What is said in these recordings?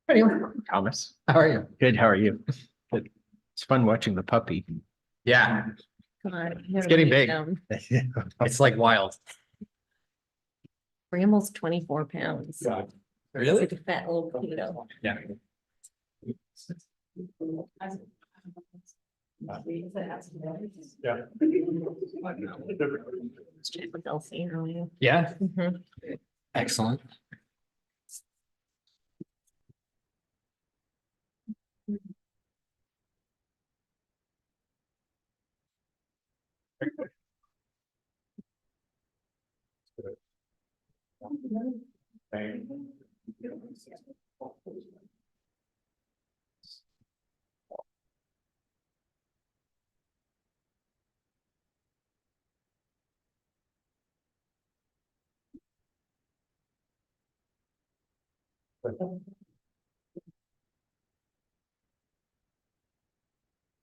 Anyway, Thomas, how are you? Good. How are you? Good. It's fun watching the puppy. Yeah, It's getting big. it's like wild. Brammel's 24 pounds. It's Really? like a fat little potato. Yeah. Chat with Elsie earlier. Yeah, Mhm. excellent.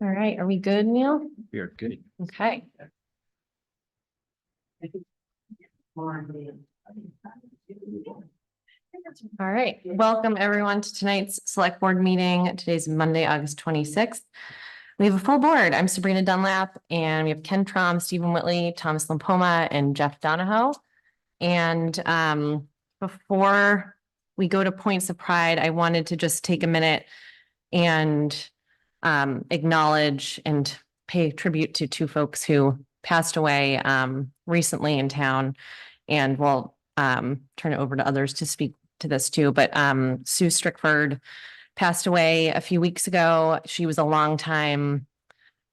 All right, are we good, Neil? You're good. Okay. All right, welcome everyone to tonight's select board meeting. Today's Monday, August 26th. We have a full board. I'm Sabrina Dunlap and we have Ken Trom, Stephen Whitley, Thomas Lampoma, and Jeff Donahoe. And before we go to points of pride, I wanted to just take a minute and acknowledge and pay tribute to two folks who passed away recently in town. And we'll turn it over to others to speak to this too. But Sue Strickford passed away a few weeks ago. She was a longtime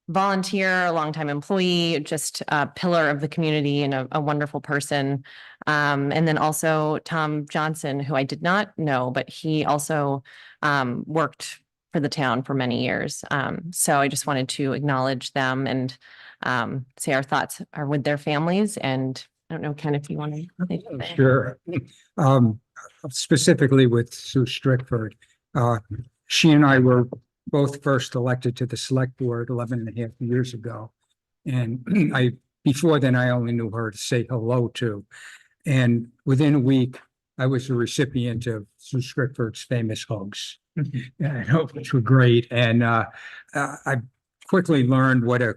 volunteer, a longtime employee, just a pillar of the community and a wonderful person. And then also Tom Johnson, who I did not know, but he also worked for the town for many years. So I just wanted to acknowledge them and say our thoughts are with their families. And I don't know, Ken, if you want to say something. Sure. Specifically with Sue Strickford, she and I were both first elected to the select board 11 and a half years ago. And before then, I only knew her to say hello to. And within a week, I was a recipient of Sue Strickford's famous hugs, which were great. And I quickly learned what a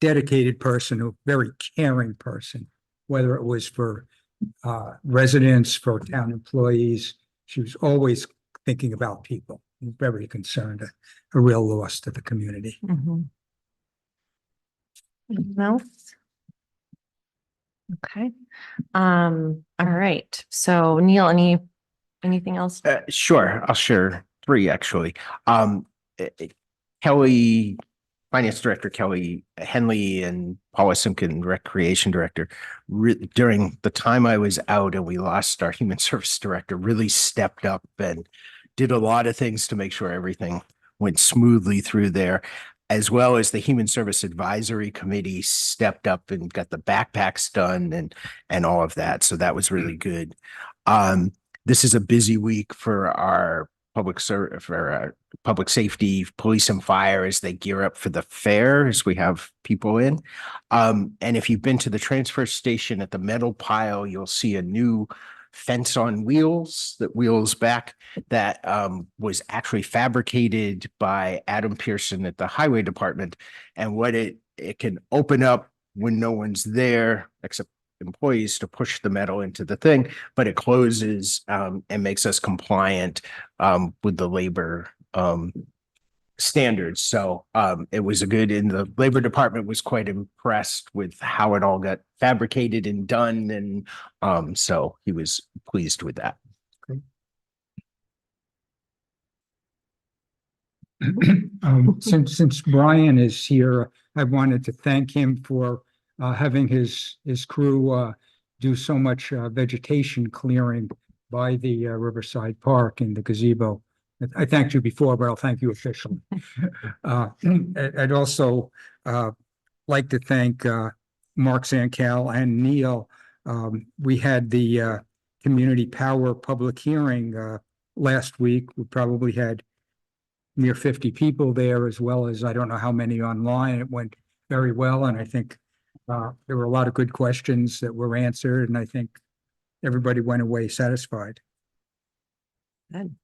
dedicated person, a very caring person, whether it was for residents, for town employees. She was always thinking about people, very concerned, a real loss to the community. Mhm. Anything else? Okay. All right. So Neil, anything else? Sure. I'll share three actually. Kelly, Finance Director Kelly Henley and Paula Simpkin, Recreation Director, during the time I was out and we lost our Human Service Director, really stepped up and did a lot of things to make sure everything went smoothly through there, as well as the Human Service Advisory Committee stepped up and got the backpacks done and all of that. So that was really good. This is a busy week for our public safety, police and fire as they gear up for the fair, as we have people in. And if you've been to the transfer station at the metal pile, you'll see a new fence on wheels that wheels back that was actually fabricated by Adam Pearson at the highway department. And what it can open up when no one's there, except employees, to push the metal into the thing, but it closes and makes us compliant with the labor standards. So it was and the labor department was quite impressed with how it all got fabricated and done. And so he was pleased with that. Since Brian is here, I wanted to thank him for having his crew do so much vegetation clearing by the Riverside Park and the gazebo. I thanked you before, but I'll thank you officially. I'd also like to thank Mark Zankel and Neil. We had the community power public hearing last week. We probably had near 50 people there, as well as I don't know how many online. It went very well, and I think there were a lot of good questions that were answered, and I think everybody went away satisfied. Good.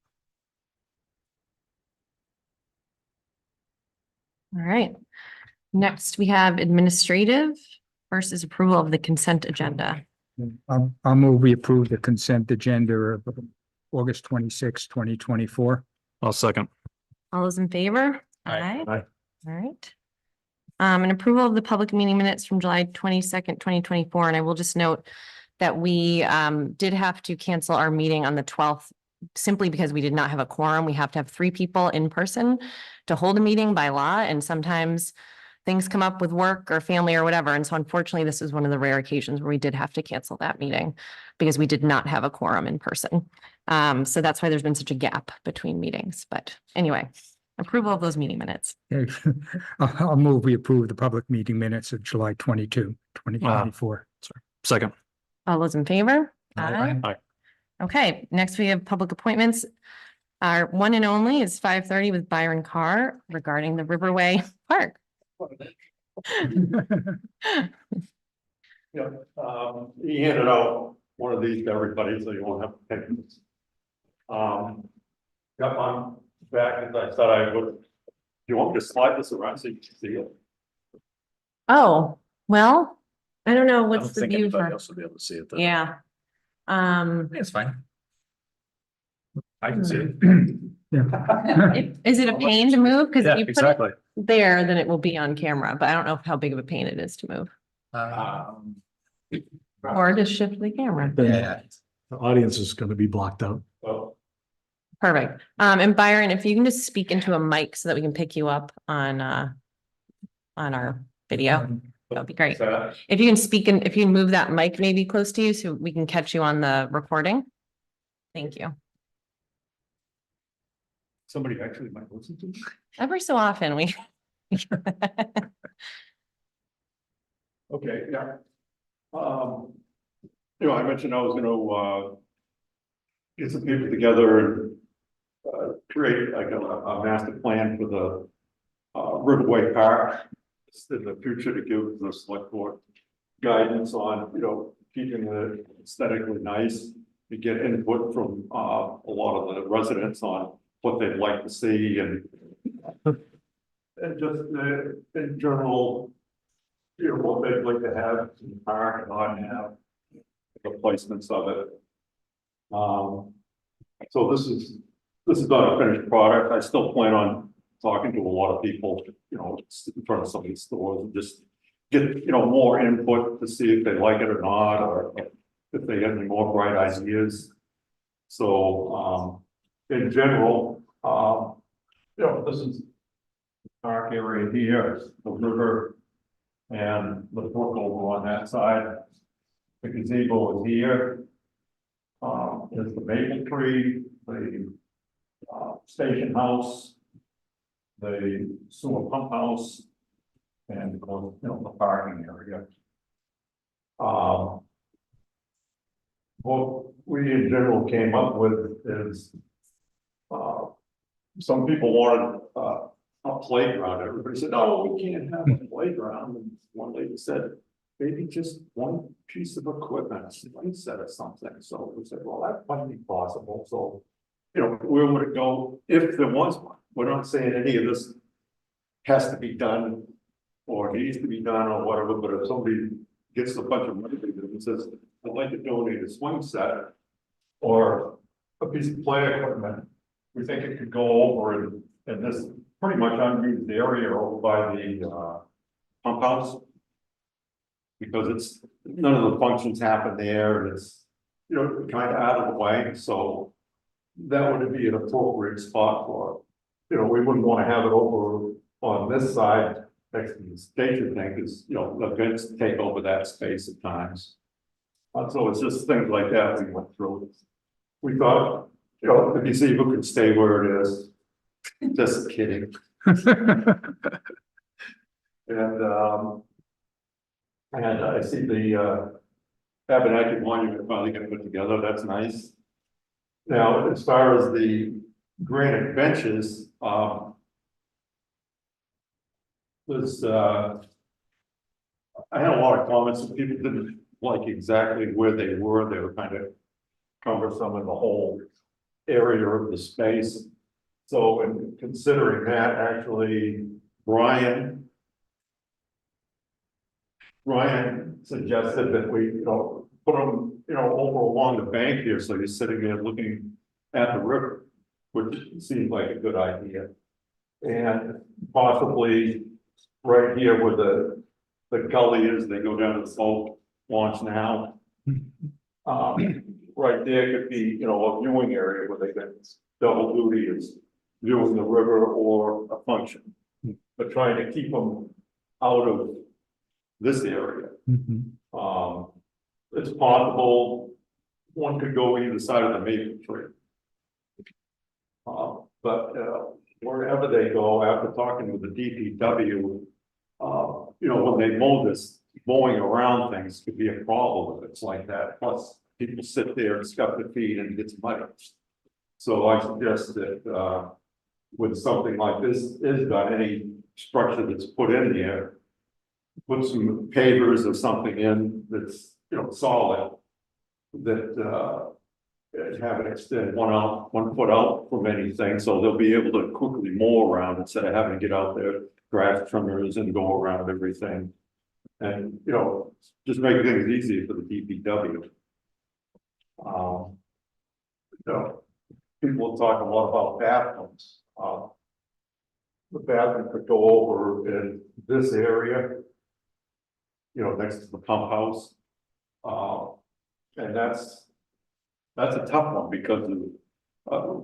All right. Next, we have administrative versus approval of the consent agenda. I'll move we approve the consent agenda of August 26, 2024. I'll second. All those in favor? Aye. Aye. All right. And approval of the public meeting minutes from July 22nd, 2024. And I will just note that we did have to cancel our meeting on the 12th simply because we did not have a quorum. We have to have 3 people in person to hold a meeting by law, and sometimes things come up with work or family or whatever. And so unfortunately, this is one of the rare occasions where we did have to cancel that meeting because we did not have a quorum in person. So that's why there's been such a gap between meetings. But anyway, approval of those meeting minutes. Okay. I'll move we approve the public meeting minutes of July 22, 2024. Second. All those in favor? Aye. Aye. Okay, next we have public appointments. Our one and only is 5:30 with Byron Carr regarding the Riverway Park. Yeah, he handed out one of these to everybody, so you won't have to take this. Got mine back as I said I would. Do you want me to slide this around so you can see it? Oh, well, I don't know, I don't what's the think view anybody for, else will be able to see it. Though. yeah. It's fine. I can see it. Is it a pain to move? Cause Yeah, if you put it exactly. there, then it will be on camera, but I don't know how big of a pain it is to move. Or to shift the camera. Yeah. The audience is going to be blocked out. Well, Perfect. And Byron, if you can just speak into a mic so that we can pick you up on our video, that'd be great. If you can speak and if you can move that mic maybe close to you so we can catch you on the recording. Thank you. somebody actually might listen to me. Every so often we. Okay, yeah. I mentioned I was gonna, get some people together and, create like a master plan for the, Riverway Park. In the future to give the select board guidance on, keeping it aesthetically nice. We get input from, a lot of the residents on what they'd like to see and just, in general, what they'd like to have in the park and not have, the placements of it. So this is not a finished product. I still plan on talking to a lot of people, in front of some of these stores and just get, more input to see if they like it or not, or if they get any more bright ideas. So, in general, this is the park area here, the river and the brook over on that side. The gazebo is here. There's the maple tree, the station house, the sewer pump house, and the parking area. What we in general came up with is some people wanted a playground. Everybody said, "No, we can't have a playground." And one lady said, maybe just one piece of equipment, a swing set or something. So we said, well, that might be possible. So, where would it go if there was one? We're not saying any of this has to be done or needs to be done or whatever, but if somebody gets a bunch of money and says, I'd like to donate a swing set or a piece of play equipment, we think it could go over in this pretty much unused area over by the pump house. Because it's, none of the functions happen there, and it's, kind of out of the way, so that would be an appropriate spot for it. We wouldn't want to have it over on this side next to the station thing, because, events take over that space at times. So it's just things like that we went through. We thought, the gazebo could stay where it is. Just kidding. And I see the Abenaki monument finally getting put together. That's nice. Now, as far as the granite benches, there's I had a lot of comments that people didn't like exactly where they were. They were kind of cumbersome in the whole area of the space. So, in considering that, actually, Brian suggested that we, put him, over along the bank here, so he's sitting there looking at the river, which seemed like a good idea. And possibly right here where the gully is, they go down to the boat launch now. Right there could be, a viewing area where they can double duty as viewing the river or a function. But trying to keep them out of this area. It's possible one could go either side of the maple tree. But wherever they go, after talking with the DPW, when they mow this, mowing around things could be a problem if it's like that. Plus, people sit there and scuff their feet and it gets muddy. So I suggest that with something like this is done, any structure that's put in there, put some pavers or something in that's, solid, that have it extend 1 foot out from anything, so they'll be able to quickly mow around instead of having to get out there, grass trimmers and go around everything. And, just make things easier for the DPW. People talk a lot about bathrooms. The bathroom could go over in this area, next to the pump house. And that's a tough one because of,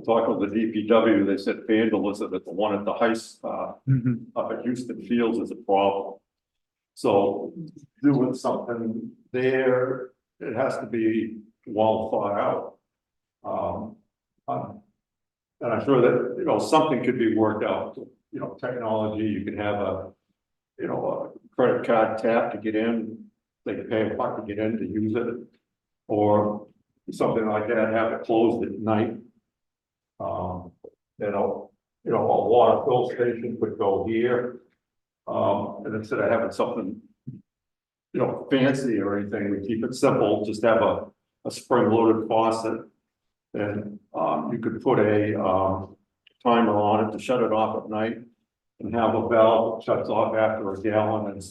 talking with the DPW, they said vandalism at the one at the up at Houston Fields is a problem. So doing something there, it has to be well thought out. And I'm sure that, something could be worked out, technology, you can have a credit card tap to get in, they can pay a buck to get in to use it, or something like that, have it closed at night. A water fill station would go here. And instead of having something, fancy or anything, we keep it simple, just have a spring-loaded faucet. And you could put a timer on it to shut it off at night and have a valve that shuts off after a gallon. And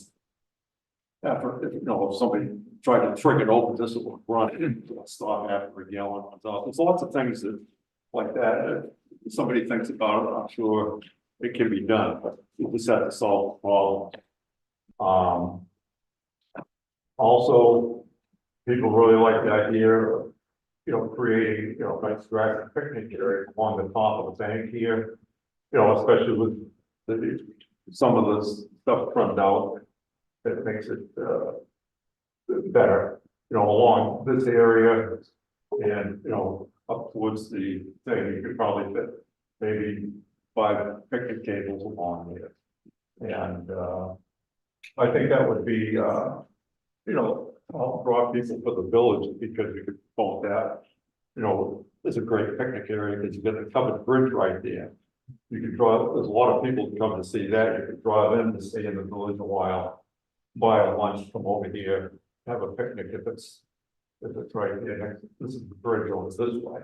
after, if somebody tried to trick it open, this will run it, it'll stop after a gallon runs off. There's lots of things that like that. If somebody thinks about it, I'm sure it can be done, but you just have to solve the problem. Also, people really like the idea of, creating, nice grass and picnic area along the top of the bank here. Especially with some of the stuff trimmed out, that makes it better, along this area and, up towards the thing, you could probably fit maybe 5 picnic tables along there. And I think that would be, I'll draw people for the village because you could call that, it's a great picnic area because you get the covered bridge right there. You could drive, there's a lot of people who come to see that. You could drive in to stay in the village a while, buy a lunch, come over here, have a picnic if it's right there. This is the bridge over this way.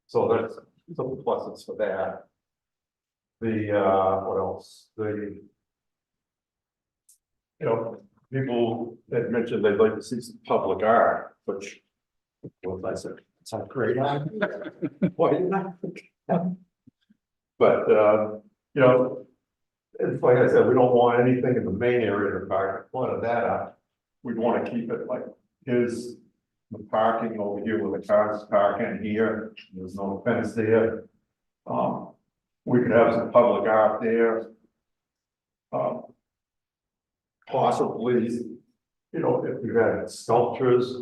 So that's some pluses for that. What else? People had mentioned they'd like to see some public art, which, well, I said, it's a great idea. Why didn't I think that? But, it's like I said, we don't want anything in the main area of the park, one of that up. We'd want to keep it like the parking over here where the cars park in here, there's no fence there. We could have some public art there. Possibly, if you had sculptures,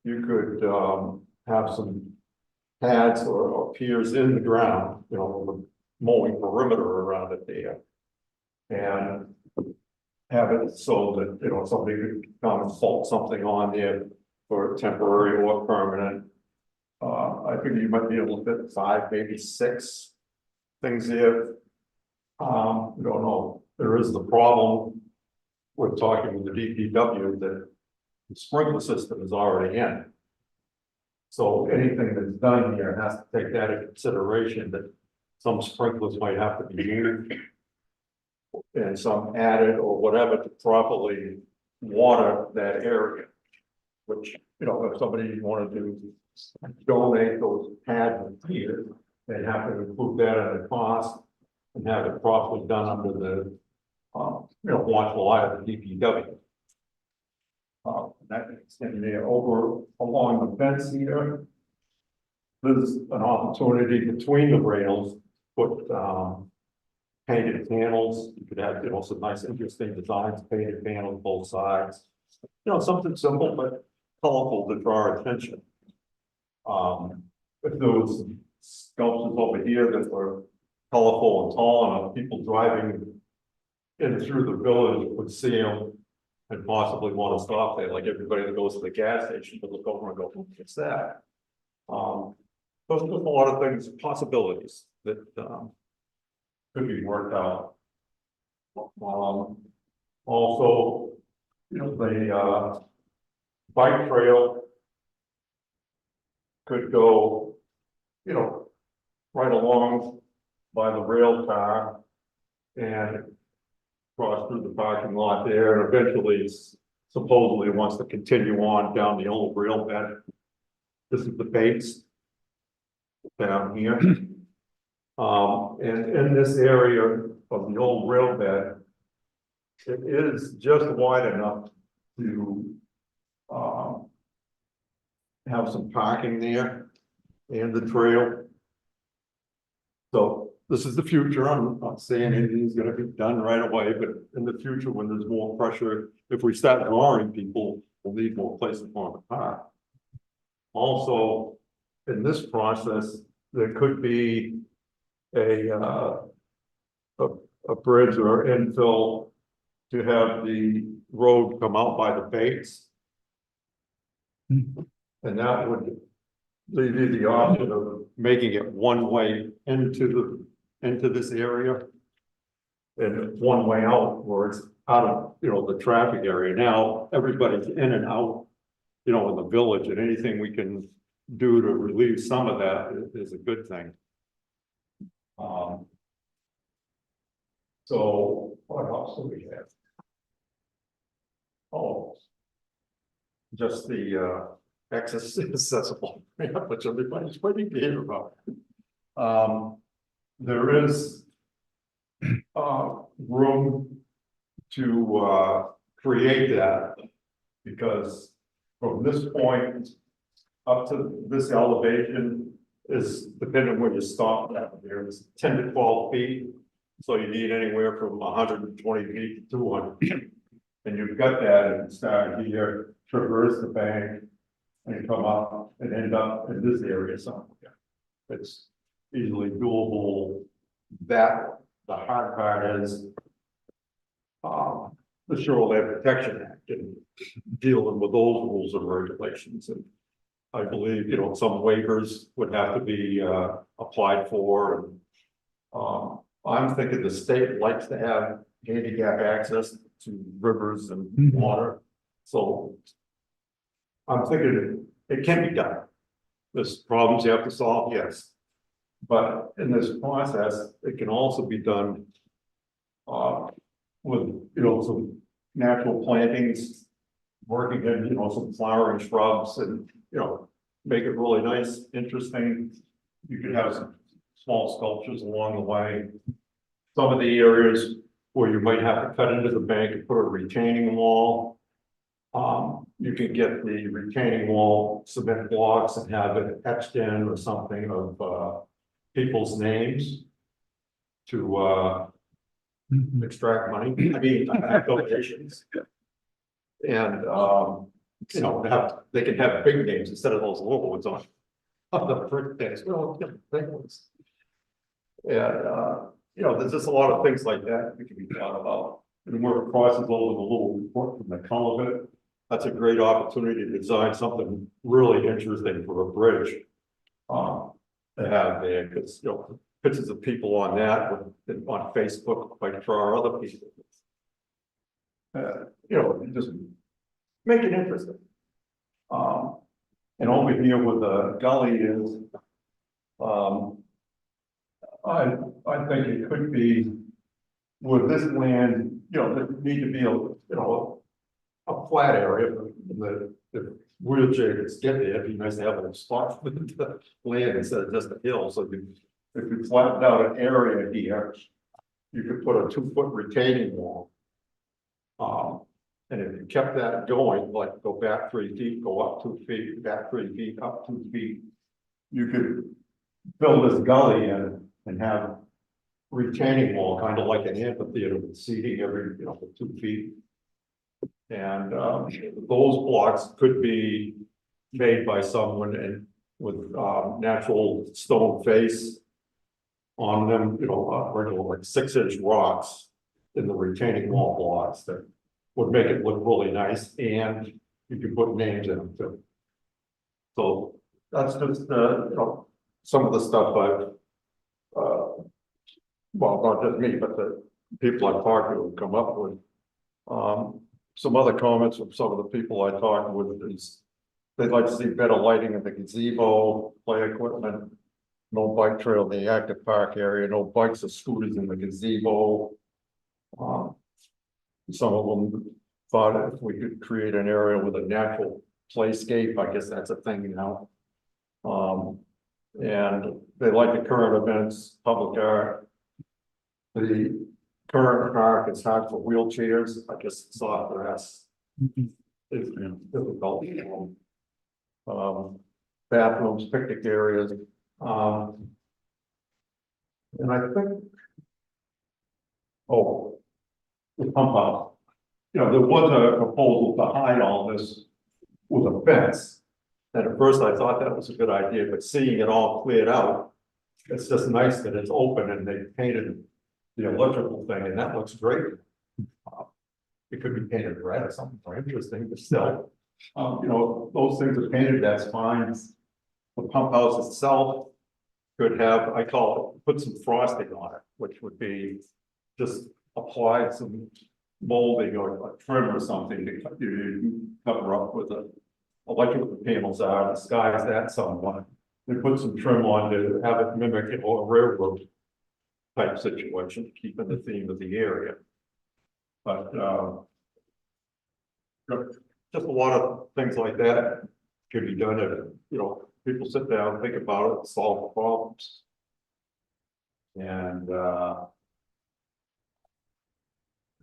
you could have some pads or piers in the ground, with a mowing perimeter around it there. And have it so that, somebody could come and fault something on there for temporary or permanent. I think you might be able to fit 5, maybe 6 things there. I don't know, there is the problem. We're talking with the DPW that the sprinkler system is already in. So anything that's done here has to take that into consideration that some sprinklers might have to be moved. And some added or whatever to properly water that area. Which, you know, if somebody wanted to donate those pads and piers, they'd have to include that at a cost. And have it properly done under the, watchful eye of the DPW. That extended there over along the fence here. There's an opportunity between the rails, put, painted panels. You could have, some nice interesting designs, painted panels both sides. Something simple but colorful to draw attention. If there was some sculptures over here that were colorful and tall enough, people driving in through the village would see them and possibly want to stop there, like everybody that goes to the gas station would look over and go, what's that? There's a lot of things, possibilities that could be worked out. Also, the bike trail could go, right along by the rail car and cross through the parking lot there, and eventually supposedly wants to continue on down the old rail bed. This is the base down here. And in this area of the old rail bed, it is just wide enough to have some parking there and the trail. So this is the future. I'm not saying anything's gonna be done right away, but in the future, when there's more pressure, if we start drawing people, we'll need more places for them to park. Also, in this process, there could be a bridge or infill to have the road come out by the base. And that would leave you the option of making it one way into this area. And one way out where it's out of, the traffic area. Now, everybody's in and out, in the village, and anything we can do to relieve some of that is a good thing. So what else do we have? Oh, just the accessible, which everybody's pretty good about. There is room to create that, because from this point up to this elevation is depending where you stop at. There's 10 to 12 feet, so you need anywhere from 120 feet to 200. And you've got that, and start here, traverse the bank, and come up and end up in this area somewhere. It's easily doable. That the hard part is the Shoreline Protection Act and dealing with those rules and regulations. And I believe, some waivers would have to be applied for. And I'm thinking the state likes to have handicap access to rivers and water. So I'm thinking it can be done. There's problems you have to solve, yes. But in this process, it can also be done with, some natural plantings, working in, some flowering shrubs, and, make it really nice, interesting. You could have some small sculptures along the way. Some of the areas where you might have to cut into the bank and put a retaining wall. You can get the retaining wall cement blocks and have it etched in or something of people's names to extract money. I mean, donations. And they can have big names instead of those little ones on the brick things. Well, big ones. And there's just a lot of things like that we can be thought about. And where it crosses over the little report from the color of it, that's a great opportunity to design something really interesting for a bridge to have there, because pictures of people on that on Facebook might draw other people. Just make it interesting. And over here where the gully is, I think it could be with this land, there need to be a flat area, the wheelchair could get there, it'd be nice to have a spot for the land instead of just a hill, so if you flattened out an area here, you could put a 2-foot retaining wall. And if you kept that going, like go back 3 feet, go up 2 feet, back 3 feet, up 2 feet, you could fill this gully in and have retaining wall, kind of like an amphitheater with seating every, 2 feet. And those blocks could be made by someone and with natural stone face on them, regular like 6-inch rocks in the retaining wall blocks that would make it look really nice, and you could put names in them too. So that's just some of the stuff I've well, not just me, but the people I've talked to have come up with. Some other comments from some of the people I talked with is they'd like to see better lighting in the gazebo, play equipment, no bike trail in the active park area, no bikes or scooters in the gazebo. Some of them thought if we could create an area with a natural playscape, I guess that's a thing now. And they like the current events, public art. The current park is hard for wheelchairs, I guess soft grass is difficult. Bathrooms, picnic areas. And I think, the pump out. There was a proposal to hide all this with a fence. And at first I thought that was a good idea, but seeing it all cleared out, it's just nice that it's open and they painted the electrical thing, and that looks great. It could be painted red or something more interesting, but still, those things are painted, that's fine. The pump house itself could have, I call it, put some frosting on it, which would be just apply some molding or a trim or something to you cover up with the electrical panels are, disguise that somewhat. They put some trim on to have it mimic a railroad type situation, keeping the theme of the area. But just a lot of things like that could be done if, people sit down, think about it, solve the problems. And I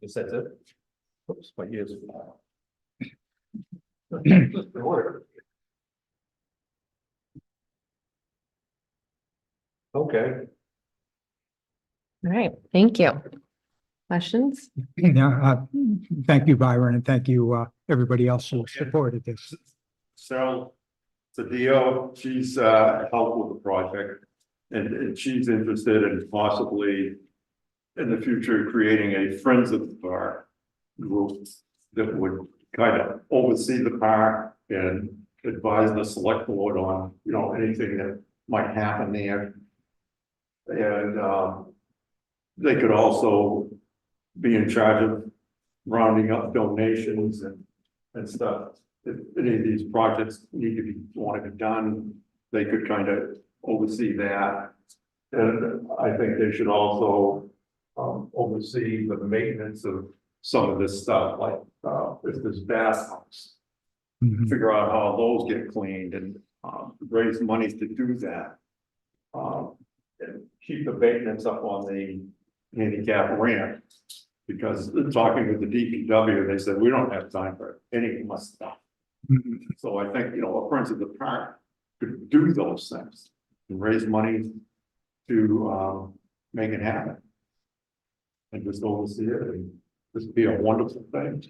guess that's it. Oops, my ears. Okay. All right, thank you. Questions? Yeah, thank you, Byron, and thank you, everybody else who supported this. So, Sadio, she's helped with the project, and she's interested in possibly in the future creating a Friends of the Park group that would kind of oversee the park and advise the select board on, anything that might happen there. And they could also be in charge of rounding up donations and stuff. If any of these projects want to be done, they could kind of oversee that. And I think they should also oversee the maintenance of some of this stuff, like if there's bathrooms, figure out how those get cleaned and raise money to do that. And keep the maintenance up on the handicap ramp, because talking with the DPW, they said, we don't have time for any of my stuff. So I think, a Friends of the Park could do those things and raise money to make it happen. And just oversee it, and this would be a wonderful thing.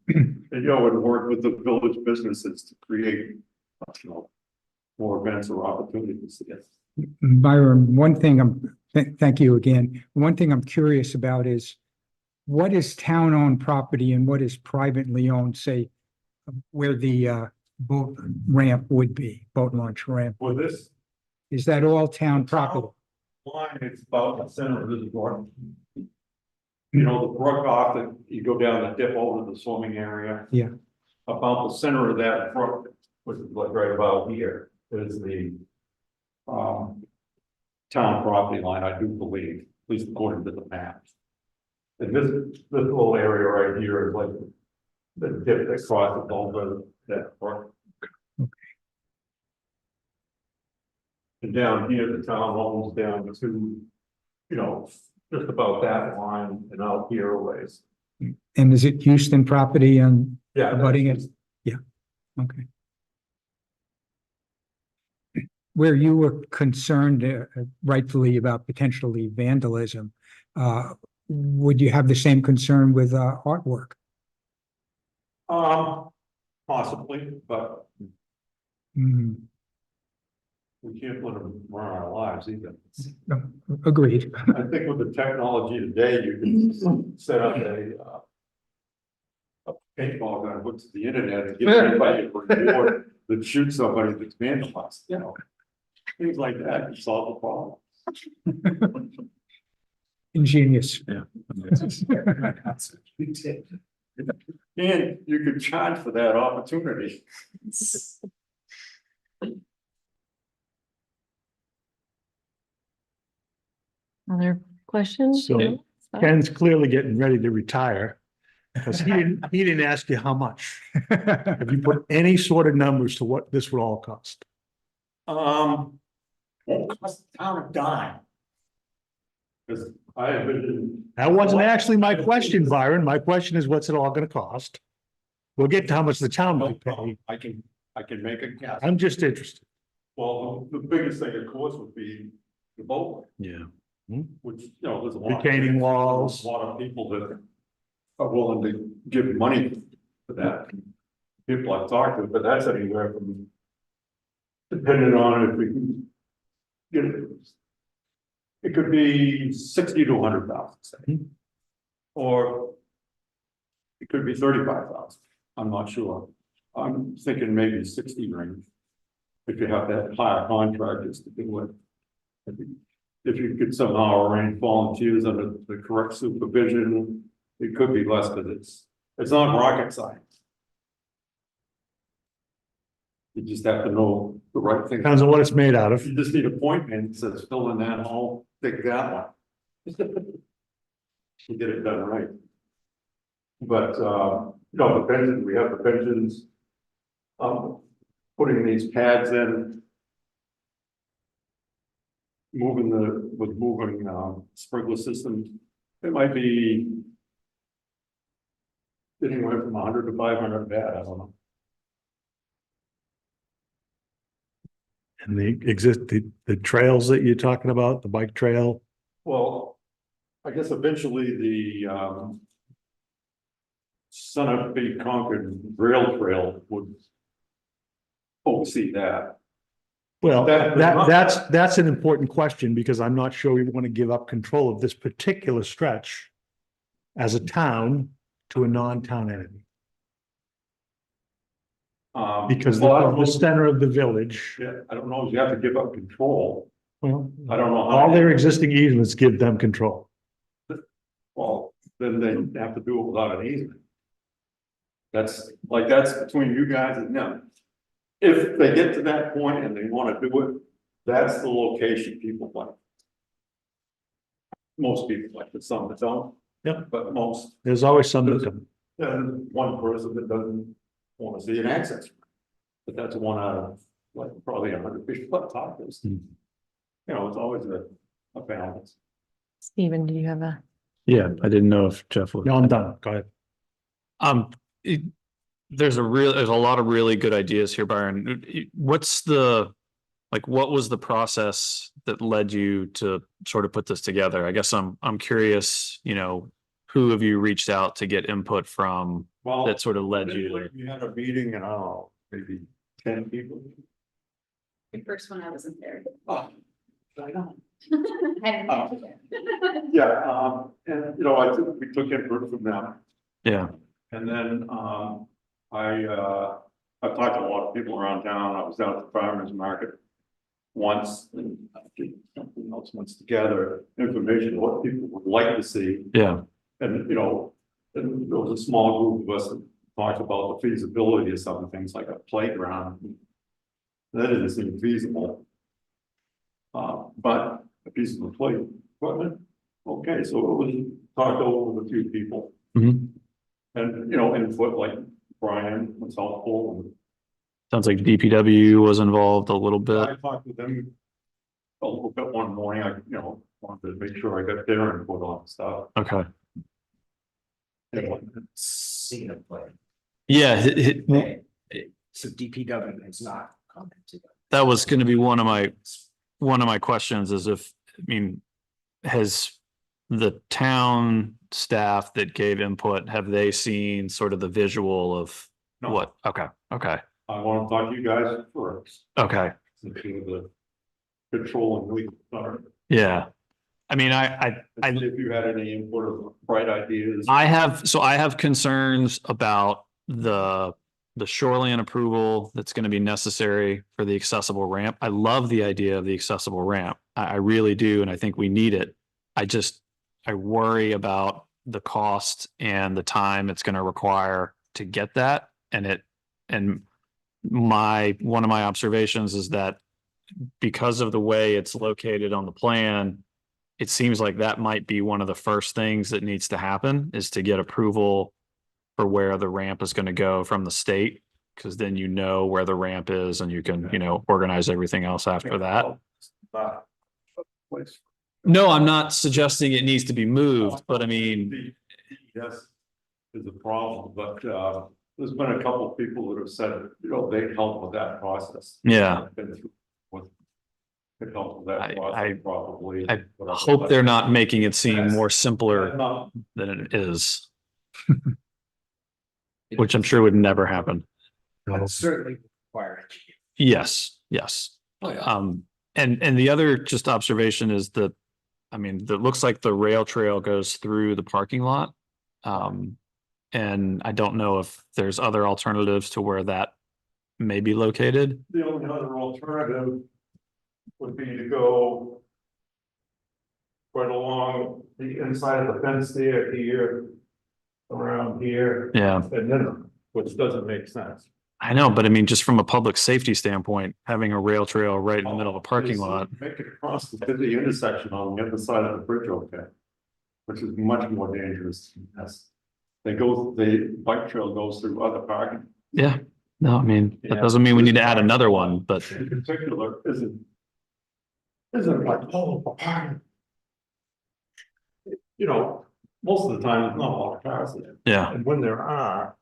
And, and work with the village businesses to create, more events or opportunities. Byron, one thing thank you again. One thing I'm curious about is what is town-owned property and what is privately owned, say, where the boat ramp would be, boat launch ramp? Well, this Is that all town property? line, it's about the center of this brook. The brook off that you go down the dip over to the swimming area. Yeah. About the center of that brook, which is like right about here, is the town property line, I do believe, at least according to the maps. And this little area right here is like the dip that crosses over that brook. And down here, the town owns down to, you know, just about that line and out here a ways. And is it Houston property and Yeah. abutting it? Okay. Where you were concerned rightfully about potentially vandalism, would you have the same concern with artwork? Possibly, but Hmm, we can't let them run our lives either. no, agreed. I think with the technology today, you can set up a paintball gun, hooked to the internet and give everybody a reward that shoots somebody that's vandalized, you know. Things like that, you solve the problem. Ingenious. And you could charge for that opportunity. Other questions? So- No? Ken's clearly getting ready to retire. Because he didn't ask you how much. Have you put any sort of numbers to what this would all cost? Won't cost the town a dime. Because I have been. That wasn't actually my question, Byron. My question is, what's it all gonna cost? We'll get to how much the town might pay. I can make a guess. I'm just interested. Well, the biggest thing, of course, would be the boat, Yeah. which, you know, there's a lot. Retaining walls. A lot of people that are willing to give money for that. People I've talked to, but that's anywhere from, depending on if we can get it. It could be 60 to 100,000, say. Or it could be 35,000. I'm not sure. I'm thinking maybe 60 range. If you have that hire contractors to do it. If you could somehow arrange volunteers under the correct supervision, it could be less, because it's not rocket science. You just have to know the right thing. Depends on what it's made out of. You just need a point man that says, fill in that hole, dig that one. You get it done right. But, no, the pensions, we have the pensions. Putting these pads in. Moving sprinkler systems, it might be. Anywhere from 100 to 500 bad, I don't know. And the trails that you're talking about, the bike trail. Well, I guess eventually the Senate Be Concord Rail Trail would oversee that. Well, That- that's an important question, because I'm not sure we want to give up control of this particular stretch as a town to a non-town entity, because well, I don't the know- center of the village. Yeah, I don't know if you have to give up control. Well, I don't know. all their existing easements give them control. Well, then they have to do it without an easement. That's between you guys and them. If they get to that point and they want to do it, that's the location people like. Most people like it, some that don't. Yep. But most, There's always some that don't. then one person that doesn't want to see an access. But that's one out of, like, probably 100 people at top is. Hmm. You know, it's always a balance. Stephen, do you have a? Yeah, I didn't know if Jeff was. No, I'm done. Go ahead. it- there's a lot of really good ideas here, Byron. What's what was the process that led you to sort of put this together? I guess I'm curious, who have you reached out to get input from Well, that sort of led you to? we had a meeting and maybe 10 people. The first one I wasn't there. Oh, I know. I Yeah, and we took input from them, Yeah, and then, I talked to a lot of people around town. I was out at the farmer's market once, and I did something else once to gather information, what people would like to see. yeah, And, and there was a small group of us that talked about the feasibility of some things like a playground. That didn't seem feasible. But a piece of plate equipment. Okay, so it was talked over with a few people. Mhm. And, you know, input like Brian was helpful. Sounds like DPW was involved a little And bit. I talked with them a little bit one morning. I, you know, wanted to make sure I got their input on stuff. Okay. Seen a play. Yeah, So DPW has not commented. that was gonna be one of my questions is if, I mean, has the town staff that gave input, have they seen sort of the visual of No. what? Okay, okay, I want to talk to you guys first. okay, Since you're the controlling legal authority. yeah. I mean, I If you had any input or bright ideas. I have concerns about the shoreline approval that's going to be necessary for the accessible ramp. I love the idea of the accessible ramp. I really do, and I think we need it. I worry about the cost and the time it's going to require to get that. And one of my observations is that because of the way it's located on the plan, it seems like that might be one of the first things that needs to happen is to get approval for where the ramp is going to go from the state. Because then you know where the ramp is and you can, you know, organize everything else after that. Place. No, I'm not suggesting it needs to be moved, but I mean, Yes, is a problem, but there's been a couple of people that have said, you know, they help with that process. Yeah. Been through what could help with that I process, probably. I whatever, hope but- they're not making it seem more simpler No, than it is. Which I'm sure would never happen. But certainly require engineering. Yes, yes. Oh, yeah. And the other just observation is that, I mean, it looks like the rail trail goes through the parking lot. And I don't know if there's other alternatives to where that may be located. the only other alternative would be to go right along the inside of the fence there, here, around here, Yeah, and then, which doesn't make sense. I know, but I mean, just from a public safety standpoint, having a rail trail right in the middle of a parking lot. Make it across the busy intersection on the other side of the bridge, okay? Which is much more dangerous. Yes. The bike trail goes through other parking. Yeah, no, I mean, that Yeah. doesn't mean we need to add another one, but In particular, isn't like, oh, for parking. You know, most of the time, there's not a lot of cars there. yeah, And when there are.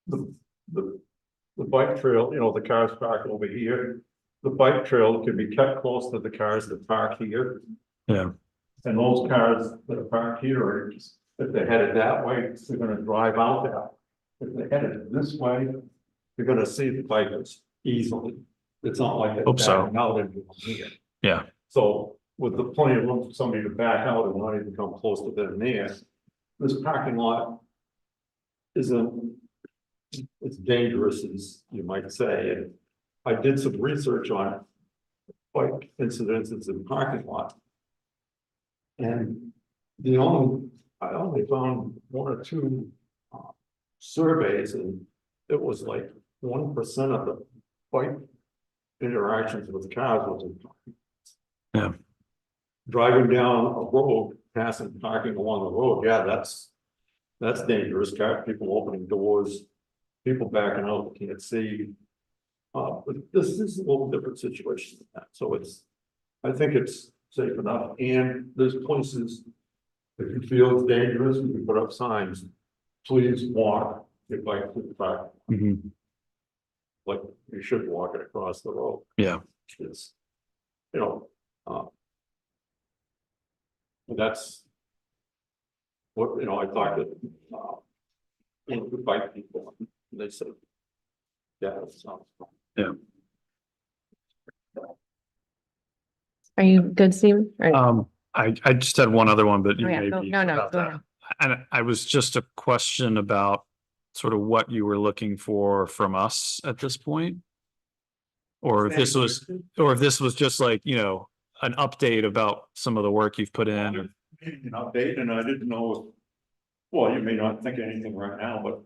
The bike trail, you know, the cars park over here. The bike trail can be kept close to the cars that park here. yeah, And those cars that are parked here, are just- if they're headed that way, they're gonna drive out that. If they're headed this way, you're gonna see the bikers easily. It's not like. Hope so. backing out into here. yeah, So with the plenty of room for somebody to back out and not even come close to them there, this parking lot isn't, it's dangerous, as you might say, and I did some research on bike incidences in parking lot. And I only found one or two surveys, and it was like 1% of the bike interactions with cars was in parking. yeah, Driving down a road, passing parking along the road, yeah, that's dangerous. People opening doors, people backing out, can't see. But this is a little different situation than that, so I think it's safe enough, and there's places. If you feel it's dangerous, you can put up signs, please walk your bike to the back, mhm, like you should walk it across the road. yeah, It's, you know, and that's what, you know, I thought that, the bike people, and they said, yeah, that sounds fine. yeah. Are you good, Steve? Or- I just had one other one, but you Oh, yeah, may go- be no, about go that. ahead. And I was just a question about sort of what you were looking for from us at this point. Or if this was just like, you know, an update about some of the work you've put in. An update, and I didn't know, well, you may not think of anything right now, but.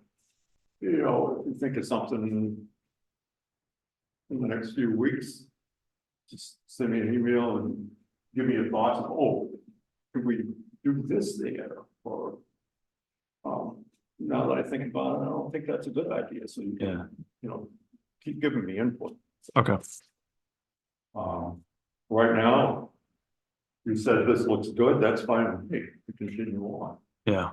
You know, if you think of something in the next few weeks. Just send me an email and give me your thoughts, oh, could we do this there, or. Now that I think about it, I don't think that's a good idea, so you Yeah. can, you know, keep giving me input. Okay. Right now. You said this looks good, that's fine with me, to continue on. Yeah.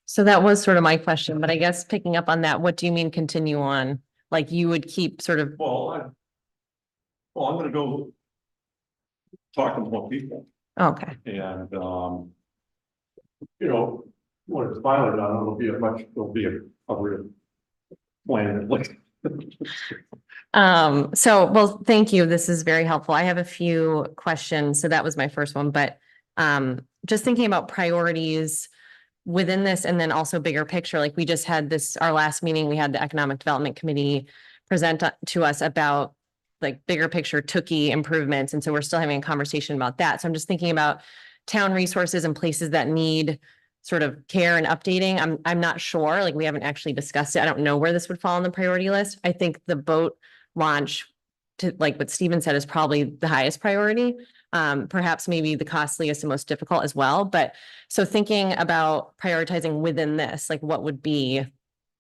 So that was sort of my question, but I guess picking up on that, what do you mean continue on? Like you would keep sort of, Well, I'm gonna go. Talk to more people okay, and, you know, when it's finally done, it'll be a real plan, like. so, well, thank you. This is very helpful. I have a few questions. So that was my first one, but just thinking about priorities within this and then also bigger picture, like we just had this, our last meeting, we had the Economic Development Committee present to us about like bigger picture Tookie improvements. And so we're still having a conversation about that. So I'm just thinking about town resources and places that need sort of care and updating. I'm not sure, like we haven't actually discussed it. I don't know where this would fall on the priority list. I think the boat launch to like what Steven said is probably the highest priority. Perhaps maybe the costliest and most difficult as well. But so thinking about prioritizing within this, like what would be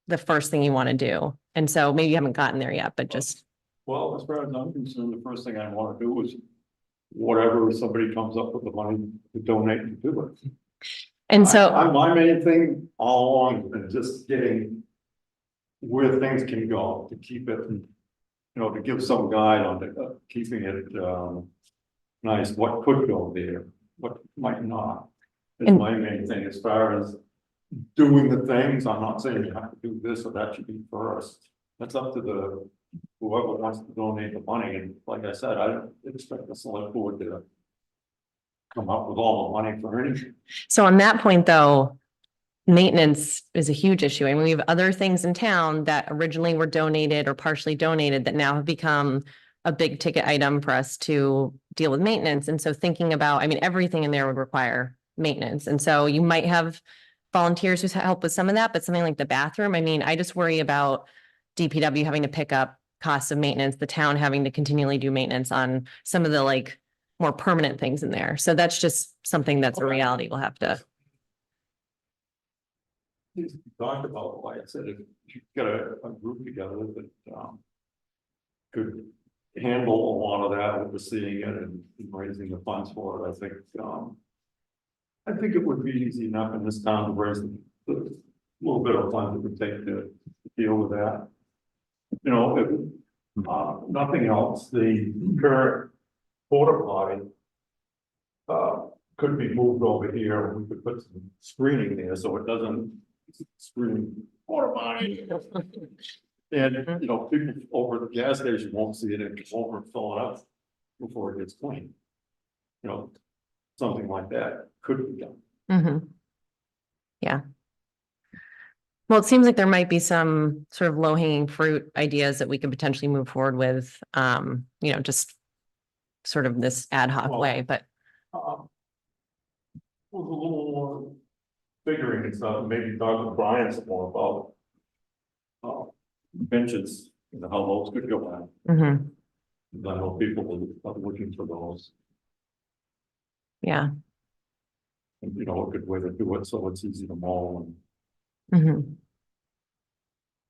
the first thing you want to do? And so maybe you haven't gotten there yet, but just. Well, as far as I'm concerned, the first thing I wanna do is whatever somebody comes up with the money to donate to do it. And so, My main thing all along has been just getting where things can go to keep it, you know, to give some guide on keeping it, nice, what could go there, what might not. Is And- my main thing as far as doing the things. I'm not saying you have to do this or that should be first. That's up to whoever wants to donate the money. And like I said, I don't expect the select board to come up with all the money for anything. so on that point though, maintenance is a huge issue. And we have other things in town that originally were donated or partially donated that now have become a big ticket item for us to deal with maintenance. And so thinking about, I mean, everything in there would require maintenance. And so you might have volunteers who help with some of that, but something like the bathroom, I mean, I just worry about DPW having to pick up costs of maintenance, the town having to continually do maintenance on some of the like more permanent things in there. So that's just something that's a reality we'll have to. Talked about, like I said, if you get a group together that, could handle a lot of that, overseeing it and raising the funds for it, I think it would be easy enough in this town to raise the little bit of funds it would take to deal with that. You know, if, nothing else, the current porta potty could be moved over here, and we could put some screening there, so it doesn't scream porta potty. And, you know, people over at the gas station won't see it and come over and fill it up before it gets clean. You know, something like that could be done. Mhm. Yeah. Well, it seems like there might be some sort of low hanging fruit ideas that we could potentially move forward with, you know, just sort of this ad hoc Well, way, but Was a little more figuring and stuff, maybe talk to Brian some more about. Benches, you know, how those could go on. mhm, I know people are looking for those, yeah. and you know, a good way to do it, so it's easy to mow and Mhm.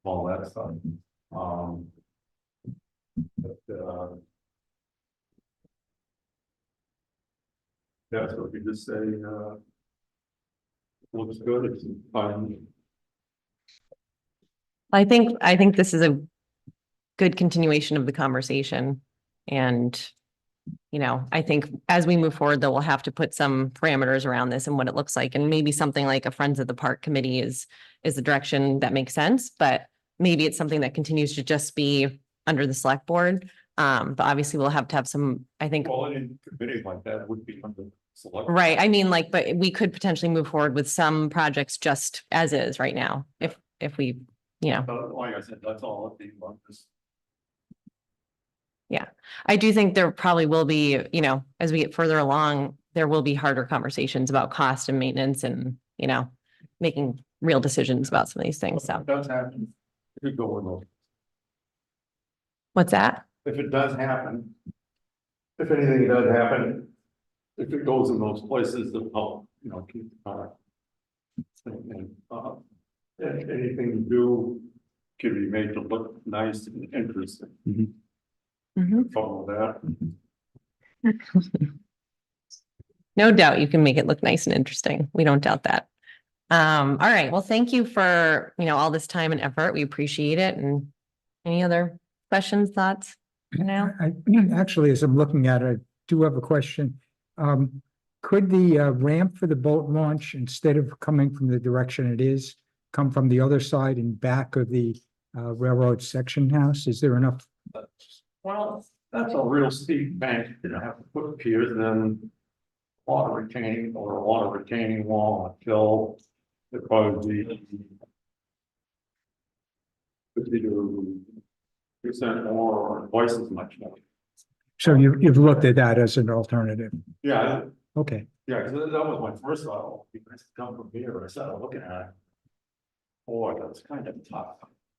all that stuff. But, yeah, so if you just say, looks good, it's fine. I think this is a good continuation of the conversation. And, you know, I think as we move forward, though, we'll have to put some parameters around this and what it looks like. And maybe something like a Friends of the Park committee is the direction that makes sense, but maybe it's something that continues to just be under the select board. But obviously we'll have to have some, I think, Well, any committee like that would be under select. right. I mean, like, but we could potentially move forward with some projects just as is right now, if we, you know. But like I said, that's all I'd be about this. I do think there probably will be, you know, as we get further along, there will be harder conversations about cost and maintenance and, you know, making real decisions about some of these things. If So it does happen, it could go with those. what's that? If it does happen, if anything does happen, if it goes in those places, it'll help, keep the car. And anything you do can be made to look nice and interesting. Mhm. Follow that. No doubt you can make it look nice and interesting. We don't doubt that. All right. Well, thank you for, all this time and effort. We appreciate it. And any other questions, thoughts for now? Actually, as I'm looking at it, I do have a question. Could the ramp for the boat launch, instead of coming from the direction it is, come from the other side and back of the railroad section house? Is there enough? Well, that's a real steep bank, have to put piers in. Water retaining or a water retaining wall until it probably be 50% more or twice as much more. So you've looked at that as an alternative? Yeah, Okay. yeah, because that was my first thought, oh, you guys come from here, I started looking at it. Boy, that's kind of tough.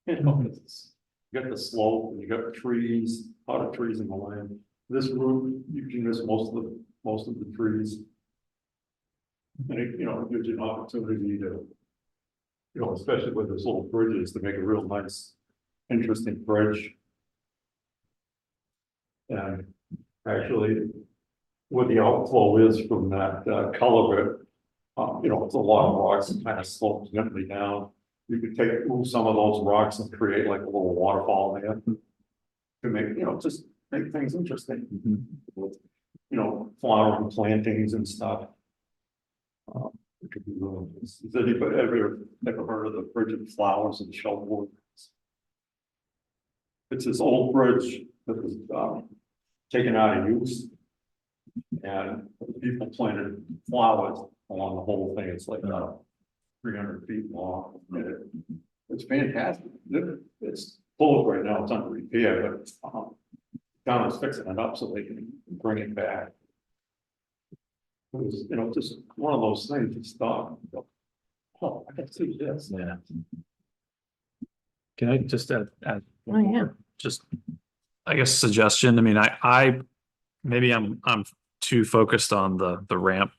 It's, you got the slope, and you got the trees, a lot of trees in the land. This route, you can miss most of the trees. And it, gives you an opportunity to, especially with those little bridges, to make a real nice, interesting bridge. And actually, where the outflow is from that culvert, it's a lot of rocks and kind of slopes gently down. You could move some of those rocks and create like a little waterfall there to make, just make things interesting. With, flowering plantings and stuff. It could be really nice. Has anybody ever heard of the Bridge of Flowers in Shelburne? It's this old bridge that was taken out of use. And people planted flowers along the whole thing. It's like 300 feet long. It's fantastic. It's full right now. It's under repair, but town is fixing it up so they can bring it back. It was, just one of those things you stop. Oh, I can see this. Yeah. Can I just add Oh, one yeah. more? Just, I guess, suggestion. I mean, I maybe I'm too focused on the ramp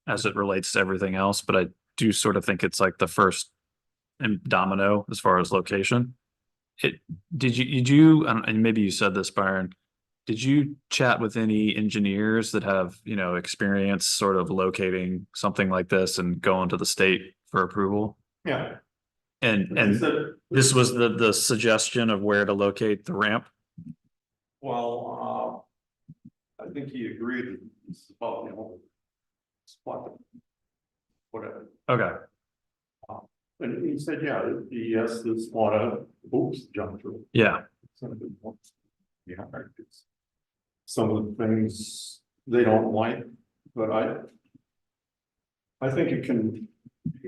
as it relates to everything else, but I do sort of think it's like the first domino as far as location. Did you, and maybe you said this, Byron, did you chat with any engineers that have, experience sort of locating something like this and going to the state for approval? Yeah. And They said- this was the suggestion of where to locate the ramp? Well, I think he agreed that it's about, spot. Whatever. Okay. And he said, yeah, yes, there's a lot of hoops to jump through. Yeah. Yeah, it's some of the things they don't like, but I think you can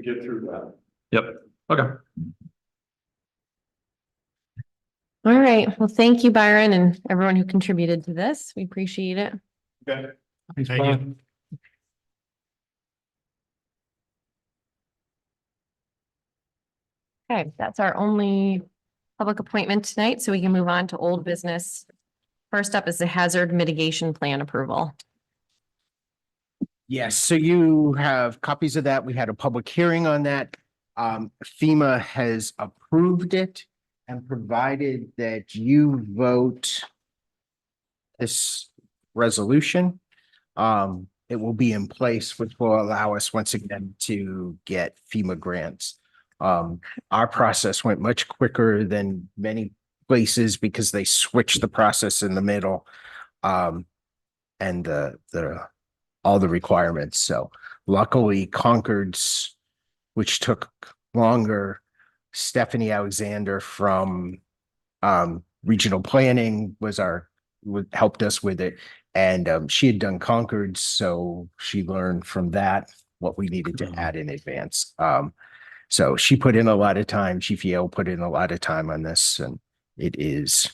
get through that. Yep. Okay. All right. Well, thank you, Byron, and everyone who contributed to this. We appreciate it. Okay. Thank you. Okay, that's our only public appointment tonight, so we can move on to old business. First up is the hazard mitigation plan approval. Yes, so you have copies of that. We had a public hearing on that. FEMA has approved it and provided that you vote this resolution. It will be in place, which will allow us once again to get FEMA grants. Our process went much quicker than many places because they switched the process in the middle. And all the requirements. So luckily Concord's, which took longer, Stephanie Alexander from regional planning helped us with it. And she had done Concord's, so she learned from that what we needed to add in advance. So she put in a lot of time. Chief Yale put in a lot of time on this, and it is,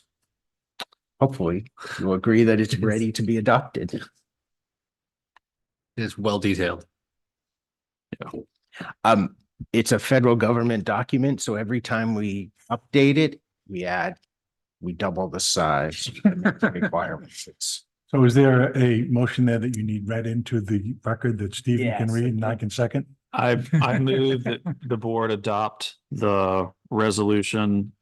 hopefully you'll agree that it's ready to be adopted. It's well detailed. It's a federal government document, so every time we update it, we double the size requirements. So is there a motion there that you need read into the record that Stephen can Yes. read and I can second? I move that the board adopt the resolution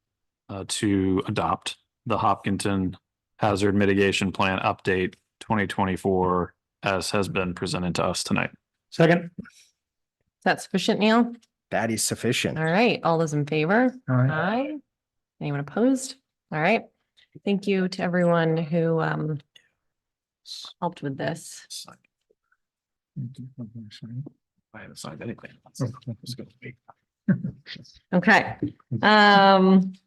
to adopt the Hopkinton Hazard Mitigation Plan Update 2024 as has been presented to us tonight. Second? Is that sufficient, Neil? That is sufficient. All right, all those in favor? All right. Aye. Anyone opposed? All right. Thank you to everyone who helped with this. I haven't signed anything. Okay,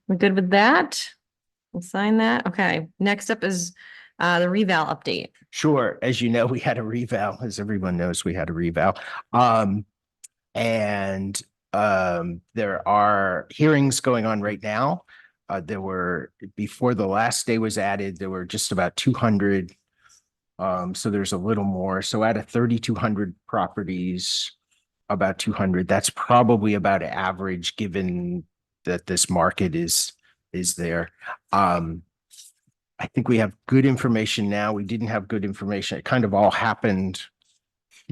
we're good with that. We'll sign that. Okay, next up is the reval update. Sure. As you know, we had a reval, as everyone knows, we had a reval. And there are hearings going on right now. There were, before the last day was added, there were just about 200. So there's a little more. So out of 3,200 properties, about 200, that's probably about average given that this market is there. I think we have good information now. We didn't have good information. It kind of all happened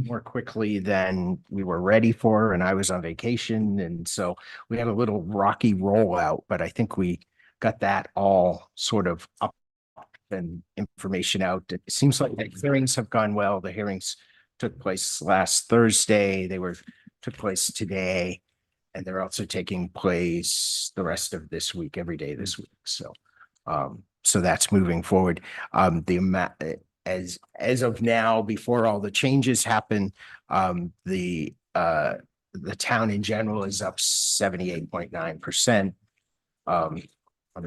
more quickly than we were ready for, and I was on vacation, and so we had a little rocky rollout, but I think we got that all sort of up and information out. It seems like the hearings have gone well. The hearings took place last Thursday. Took place today, and they're also taking place the rest of this week, every day this week. So, so that's moving forward. The amount as of now, before all the changes happen, the town in general is up 78.9%. I mean,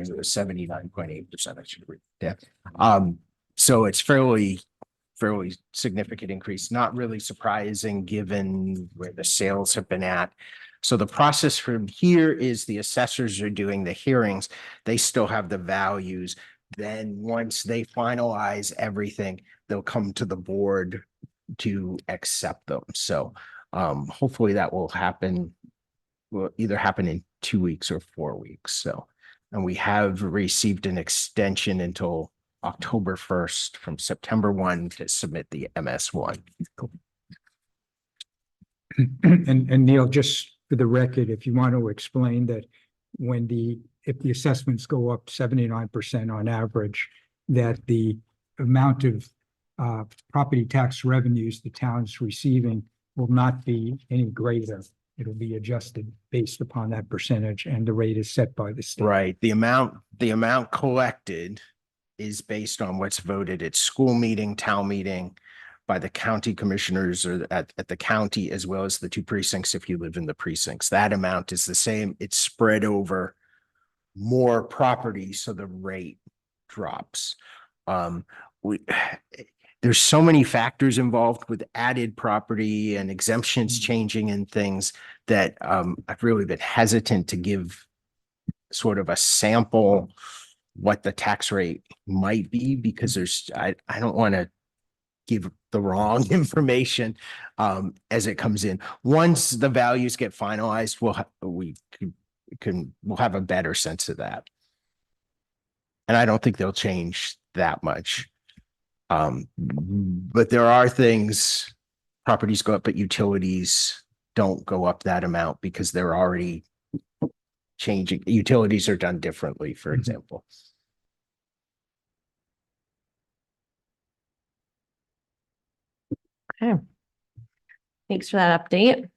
it was 79.8%. I should read. Yeah. So it's fairly significant increase, not really surprising given where the sales have been at. So the process from here is the assessors are doing the hearings. They still have the values. Then once they finalize everything, they'll come to the board to accept them. So hopefully that will either happen in 2 weeks or 4 weeks. So, and we have received an extension until October 1st from September 1 to submit the MS1. And Neil, just for the record, if you want to explain that if the assessments go up 79% on average, that the amount of property tax revenues the town's receiving will not be any greater. It'll be adjusted based upon that percentage, and the rate is set by the state. Right. The amount collected is based on what's voted at school meeting, town meeting, by the county commissioners or at the county, as well as the 2 precincts if you live in the precincts. That amount is the same. It's spread over more property, so the rate drops. There's so many factors involved with added property and exemptions changing and things that I've really been hesitant to give sort of a sample what the tax rate might be, because I don't want to give the wrong information as it comes in. Once the values get finalized, we'll have a better sense of that. And I don't think they'll change that much. But there are things, properties go up, but utilities don't go up that amount because they're already changing. Utilities are done differently, for example. Okay. Thanks for that update.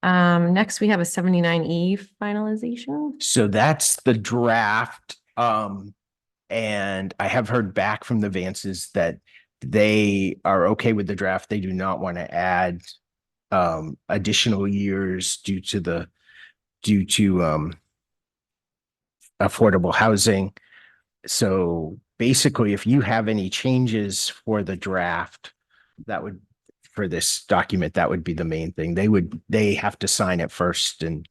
Next we have a 79E finalization. So that's the draft. And I have heard back from the Vances that they are okay with the draft. They do not want to add additional years due to affordable housing. So basically, if you have any changes for the draft, for this document, that would be the main thing. They have to sign it first, and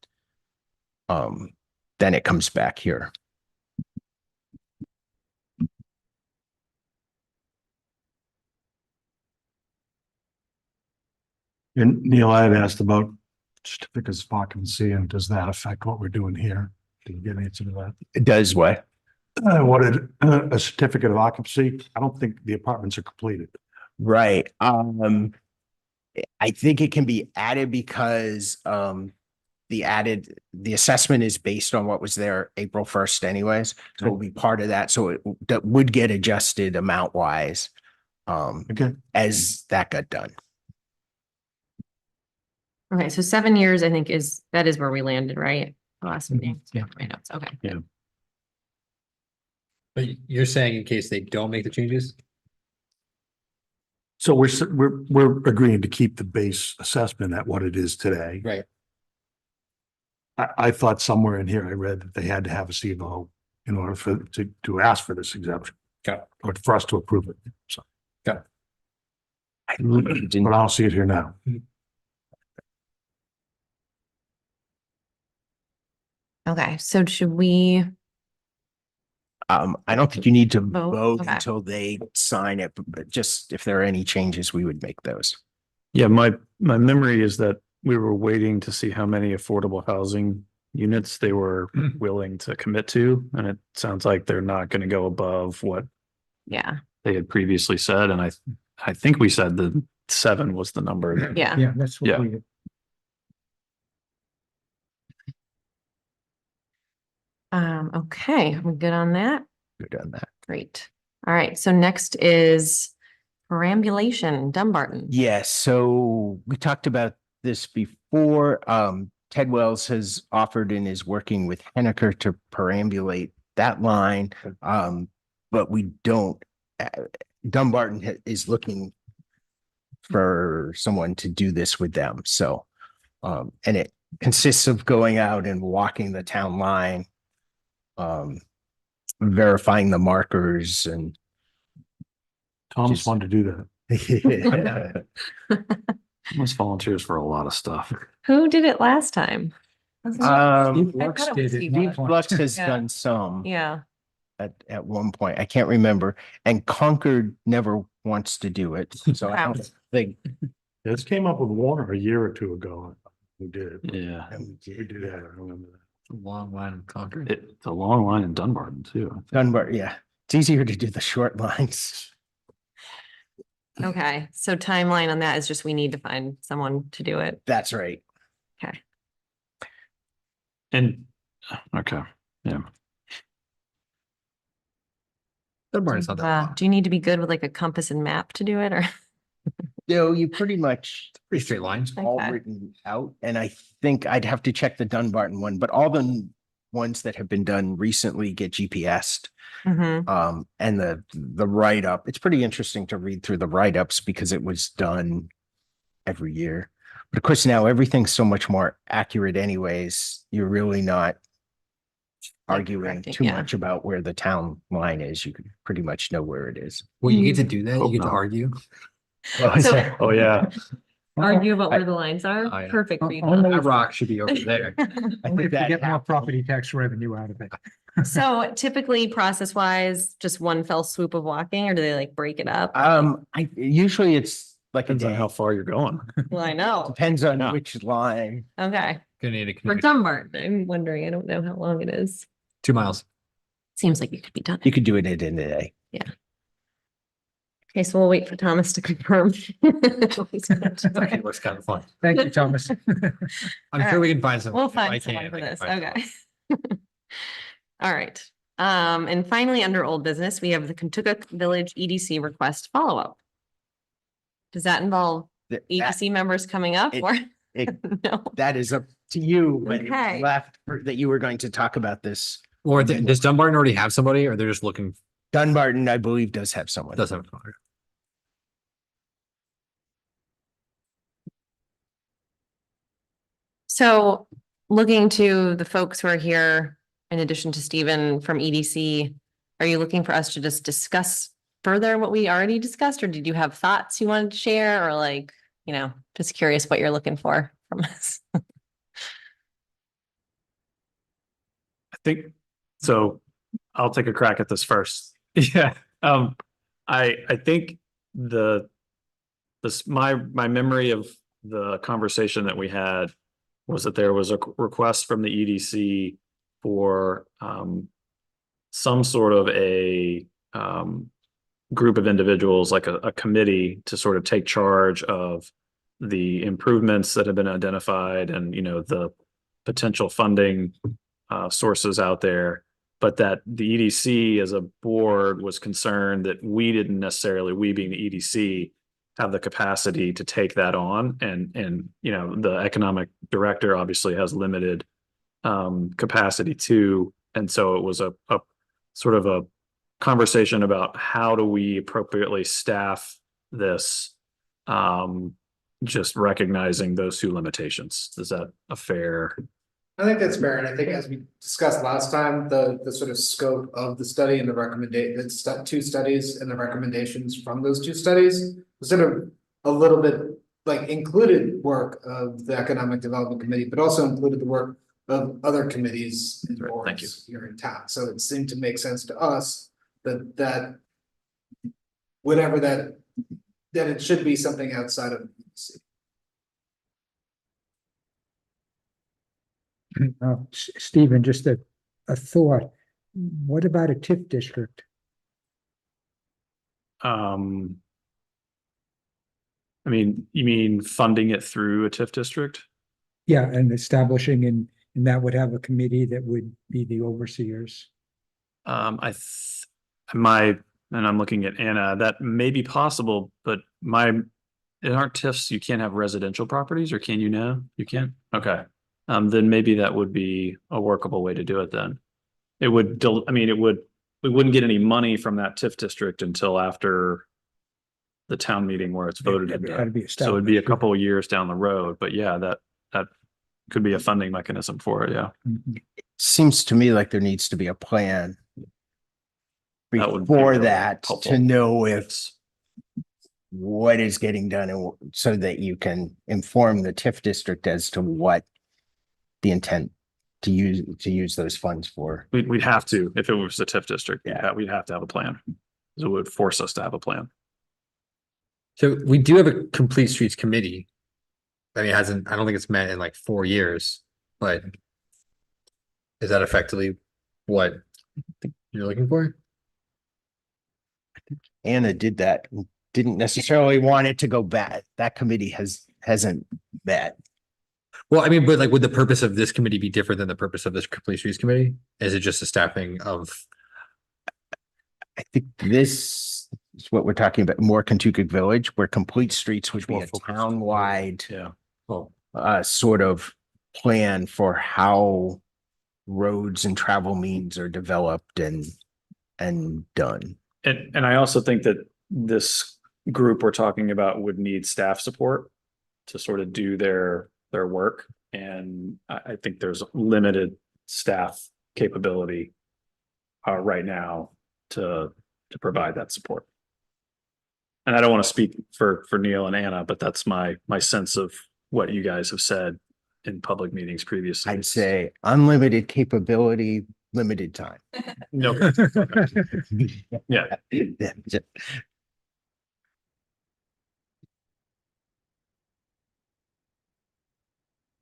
then it comes back here. And Neil, I had asked about certificates of occupancy, and does that affect what we're doing here? Did you get an answer to that? It does what? wanted a certificate of occupancy. I don't think the apartments are completed. Right. I think it can be added because the assessment is based on what was there April 1st anyways. So it'll be part of that. So that would get adjusted amount wise Okay. as that got done. Okay, so 7 years, I think that is where we landed, right? Last meeting. Yeah. My notes, okay. But you're saying in case they don't make the changes? So we're agreeing to keep the base assessment at what it is today. Right. I thought somewhere in here I read that they had to have a CVO in order to ask for this exemption. Got it. Or for us to approve it. So, Got I but I didn't, don't see it here now. Okay, so should we, I don't think you need to Vote, vote okay. until they sign it, but just if there are any changes, we would make those. Yeah, my memory is that we were waiting to see how many affordable housing units they were willing to commit to, and it sounds like they're not going to go above what yeah, they had previously said, and I think we said that 7 was the number. yeah. Yeah, that's Yeah. what we, Okay, we're good on that. Good on that. Great. All right, so next is perambulation, Dumbarton. Yes, so we talked about this before. Ted Wells has offered and is working with Henniker to perambulate that line. But we don't, Dumbarton is looking for someone to do this with them. So, and it consists of going out and walking the town line, verifying the markers and Thomas Just- wanted to do that. Almost volunteers for a lot of stuff. Who did it last time? Steve I Lux thought it was did it. Steve Steve Lux has Yeah. done some Yeah, at one point. I can't remember. And Concord never wants to do it. So I don't think This came up with Warner a year or two ago. We did. Yeah, We did that. I remember that. Long line of Concord. it's a long line in Dunbarton too. Dunbar, yeah. It's easier to do the short lines. okay, so timeline on that is just we need to find someone to do it. That's right. And okay, yeah. Dunbarton's not that long. Do you need to be good with like a compass and map to do it or? No, you pretty much Pretty straight lines. all Okay. written out. And I think I'd have to check the Dunbarton one, but all the ones that have been done recently get GPSed. Mhm. And the write-up, it's pretty interesting to read through the write-ups because it was done every year. But of course, now everything's so much more accurate anyways. You're really not Like arguing correcting, too yeah. much about where the town line is. You can pretty much know where it is. Well, you get to do that. Hope You get to not. argue. So- Oh, yeah. Argue about where the lines are? Oh, yeah. Perfect for you. Oh, no. That rock should be over there. I only think if we that get more happened. property tax revenue out of it. So typically process wise, just one fell swoop of walking or do they like break it up? Usually it's like a Depends on day. how far you're going. Well, I know. Depends on Yeah. which line. Okay. Gonna need a For community. Dumbarton, I'm wondering, I don't know how long it is. 2 miles. Seems like it could be done. You could do it in a day. Okay, so we'll wait for Thomas to confirm. It looks kind of fun. Thank you, Thomas. I'm sure we can find some. We'll If I find someone can, for I can this. find Okay. someone. All right. And finally, under old business, we have the Kentucky Village EDC request follow-up. Does that involve That- EDC members coming up it- or? it- No. That is up to you when you Okay. left that you were going to talk about this. Or does Dunbarton already have somebody or they're just looking, Dunbarton, I believe, does have someone. does have somebody? So looking to the folks who are here, in addition to Stephen from EDC, are you looking for us to just discuss further what we already discussed, or did you have thoughts you wanted to share, or like, just curious what you're looking for from us? I think, so I'll take a crack at this first. Yeah, I think my memory of the conversation that we had was that there was a request from the EDC for some sort of a group of individuals, like a committee, to sort of take charge of the improvements that have been identified and, you know, the potential funding sources out there. But that the EDC as a board was concerned that we didn't necessarily, we being the EDC, have the capacity to take that on. And, you know, the economic director obviously has limited capacity too. And so it was a sort of a conversation about how do we appropriately staff this, just recognizing those two limitations. Is that a fair? I think that's fair, and I think as we discussed last time, the sort of scope of the study and the two studies and the recommendations from those two studies was sort of a little bit like included work of the Economic Development Committee, but also included the work of other committees and Right, thank boards here in town. So it seemed to make sense to us that whatever that it should be something outside of the EDC. Stephen, just a thought. What about a TIF district? I mean, you mean funding it through a TIF district? Yeah, and establishing and that would have a committee that would be the overseers. And I'm looking at Anna, that may be possible, but in aren't TIFs, you can't have residential properties, or can you now? You can? Okay. Then maybe that would be a workable way to do it then. It would, we wouldn't get any money from that TIF district until after the town meeting where it's voted It'd into. have to be So it'd be a established. couple of years down the road, but yeah, that could be a funding mechanism for it, yeah. Mhm. Seems to me like there needs to be a plan That would be before really that helpful. to know if what is getting done and so that you can inform the TIF district as to what the intent to use those funds for. We'd have to, if it was a TIF district, Yeah. we'd have to have a plan. So it would force us to have a plan. So we do have a complete streets committee. I mean, I don't think it's met in like 4 years, but is that effectively what you're looking for? Anna did that, didn't necessarily want it to go bad. That committee hasn't met. Well, I mean, but like, would the purpose of this committee be different than the purpose of this complete streets committee? Is it just a staffing of? I think this is what we're talking about, more Kentucky Village, where complete streets would be More a focused. town-wide Yeah. Oh, sort of plan for how roads and travel means are developed and done. And I also think that this group we're talking about would need staff support to sort of do their work. And I think there's limited staff capability right now to provide that support. And I don't want to speak for Neil and Anna, but that's my sense of what you guys have said in public meetings previously. I'd say unlimited capability, limited time. No. Yeah.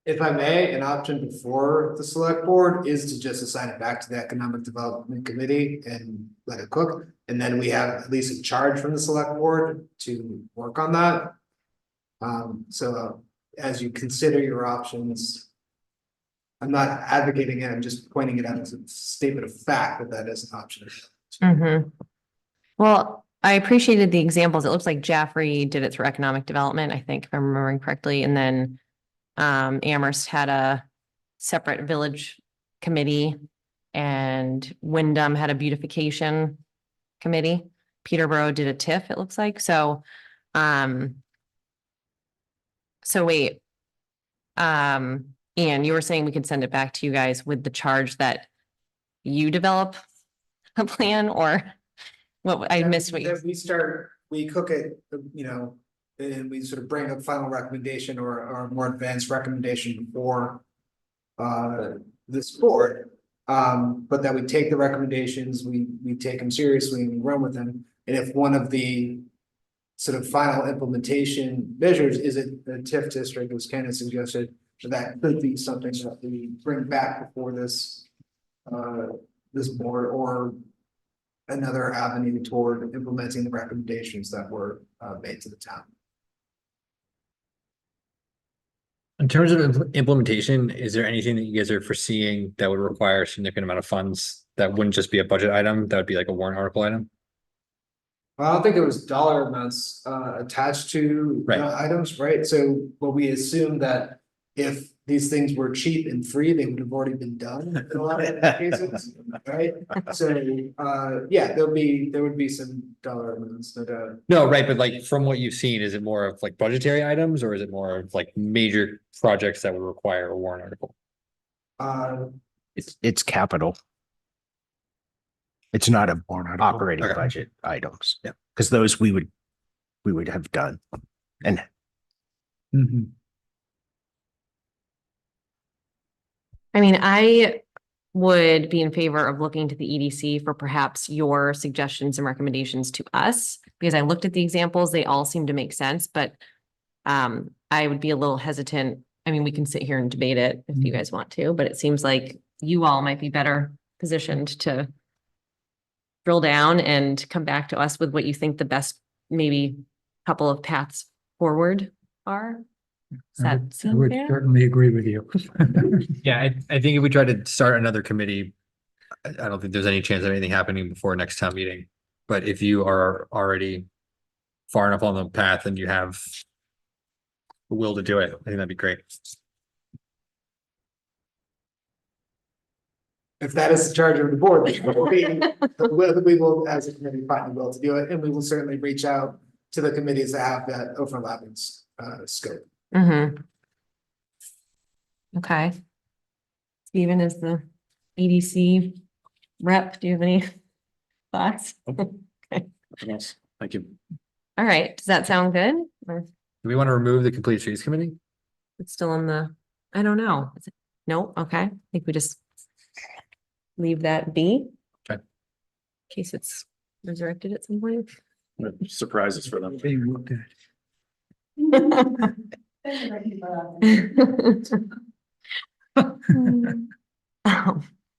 If I may, an option before the select board is to just assign it back to the Economic Development Committee and let it cook. And then we have at least a charge from the select board to work on that. So as you consider your options, I'm not advocating it, I'm just pointing it out as a statement of fact that is an option. Mhm. Well, I appreciated the examples. It looks like Jaffrey did it through economic development, I think, if I'm remembering correctly, and then Amherst had a separate village committee and Wyndham had a beautification committee. Peterborough did a TIF, it looks like. So wait. Ian, you were saying we could send it back to you guys with the charge that you develop a plan, or what? I missed what you. We cook it, and we sort of bring a final recommendation or a more advanced recommendation before this board. But that we take the recommendations, we take them seriously and we run with them. And if one of the sort of final implementation measures is a TIF district, as Ken has suggested, that could be something that we bring back before this this board or another avenue toward implementing the recommendations that were made to the town. In terms of implementation, is there anything that you guys are foreseeing that would require a significant amount of funds that wouldn't just be a budget item, that would be like a warrant article item? I don't think there was dollar amounts attached to Right. the items, right? So, but we assume that if these things were cheap and free, they would have already been done in a lot of cases, right? So, yeah, there would be some dollar amounts, no doubt. No, right, but like from what you've seen, is it more of like budgetary items or is it more of like major projects that would require a warrant article? It's capital. It's not a operating Okay. budget items. Yeah. Because those we would have done. And Mhm. I mean, I would be in favor of looking to the EDC for perhaps your suggestions and recommendations to us, because I looked at the examples, they all seem to make sense, but I would be a little hesitant. I mean, we can sit here and debate it if you guys want to, but it seems like you all might be better positioned to drill down and come back to us with what you think the best, maybe couple of paths forward are. Does I that would- I seem would fair? certainly agree with you. Yeah, I think if we try to start another committee, I don't think there's any chance of anything happening before next town meeting. But if you are already far enough on the path and you have the will to do it, I think that'd be great. If that is the charge of the board, we will, as a committee, find the will to do it, and we will certainly reach out to the committees that have that overlapping scope. Mm-hmm. Okay. Stephen is the EDC rep. Do you have any thoughts? Yes, thank you. All right, does that sound good? Or Do we want to remove the complete streets committee? it's still in the, I don't know. Is it? No, okay. I think we just leave that be. Okay. In case it's resurrected at some point. Surprises for them. Being looked at.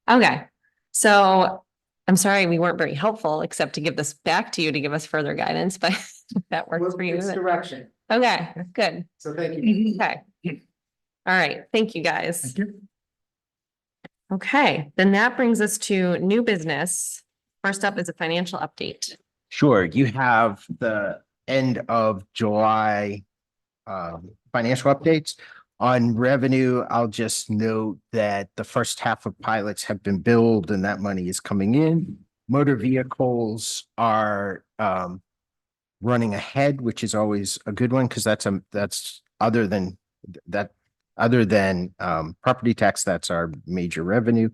Okay, so I'm sorry we weren't very helpful, except to give this back to you to give us further guidance, but if that works for you. It's direction, Okay, good. so thank you. Okay. All right, thank you, guys. Thank you. Okay, then that brings us to new business. First up is a financial update. sure, you have the end of July financial updates. On revenue, I'll just note that the first half of pilots have been billed and that money is coming in. Motor vehicles are running ahead, which is always a good one because that's other than property tax, that's our major revenue.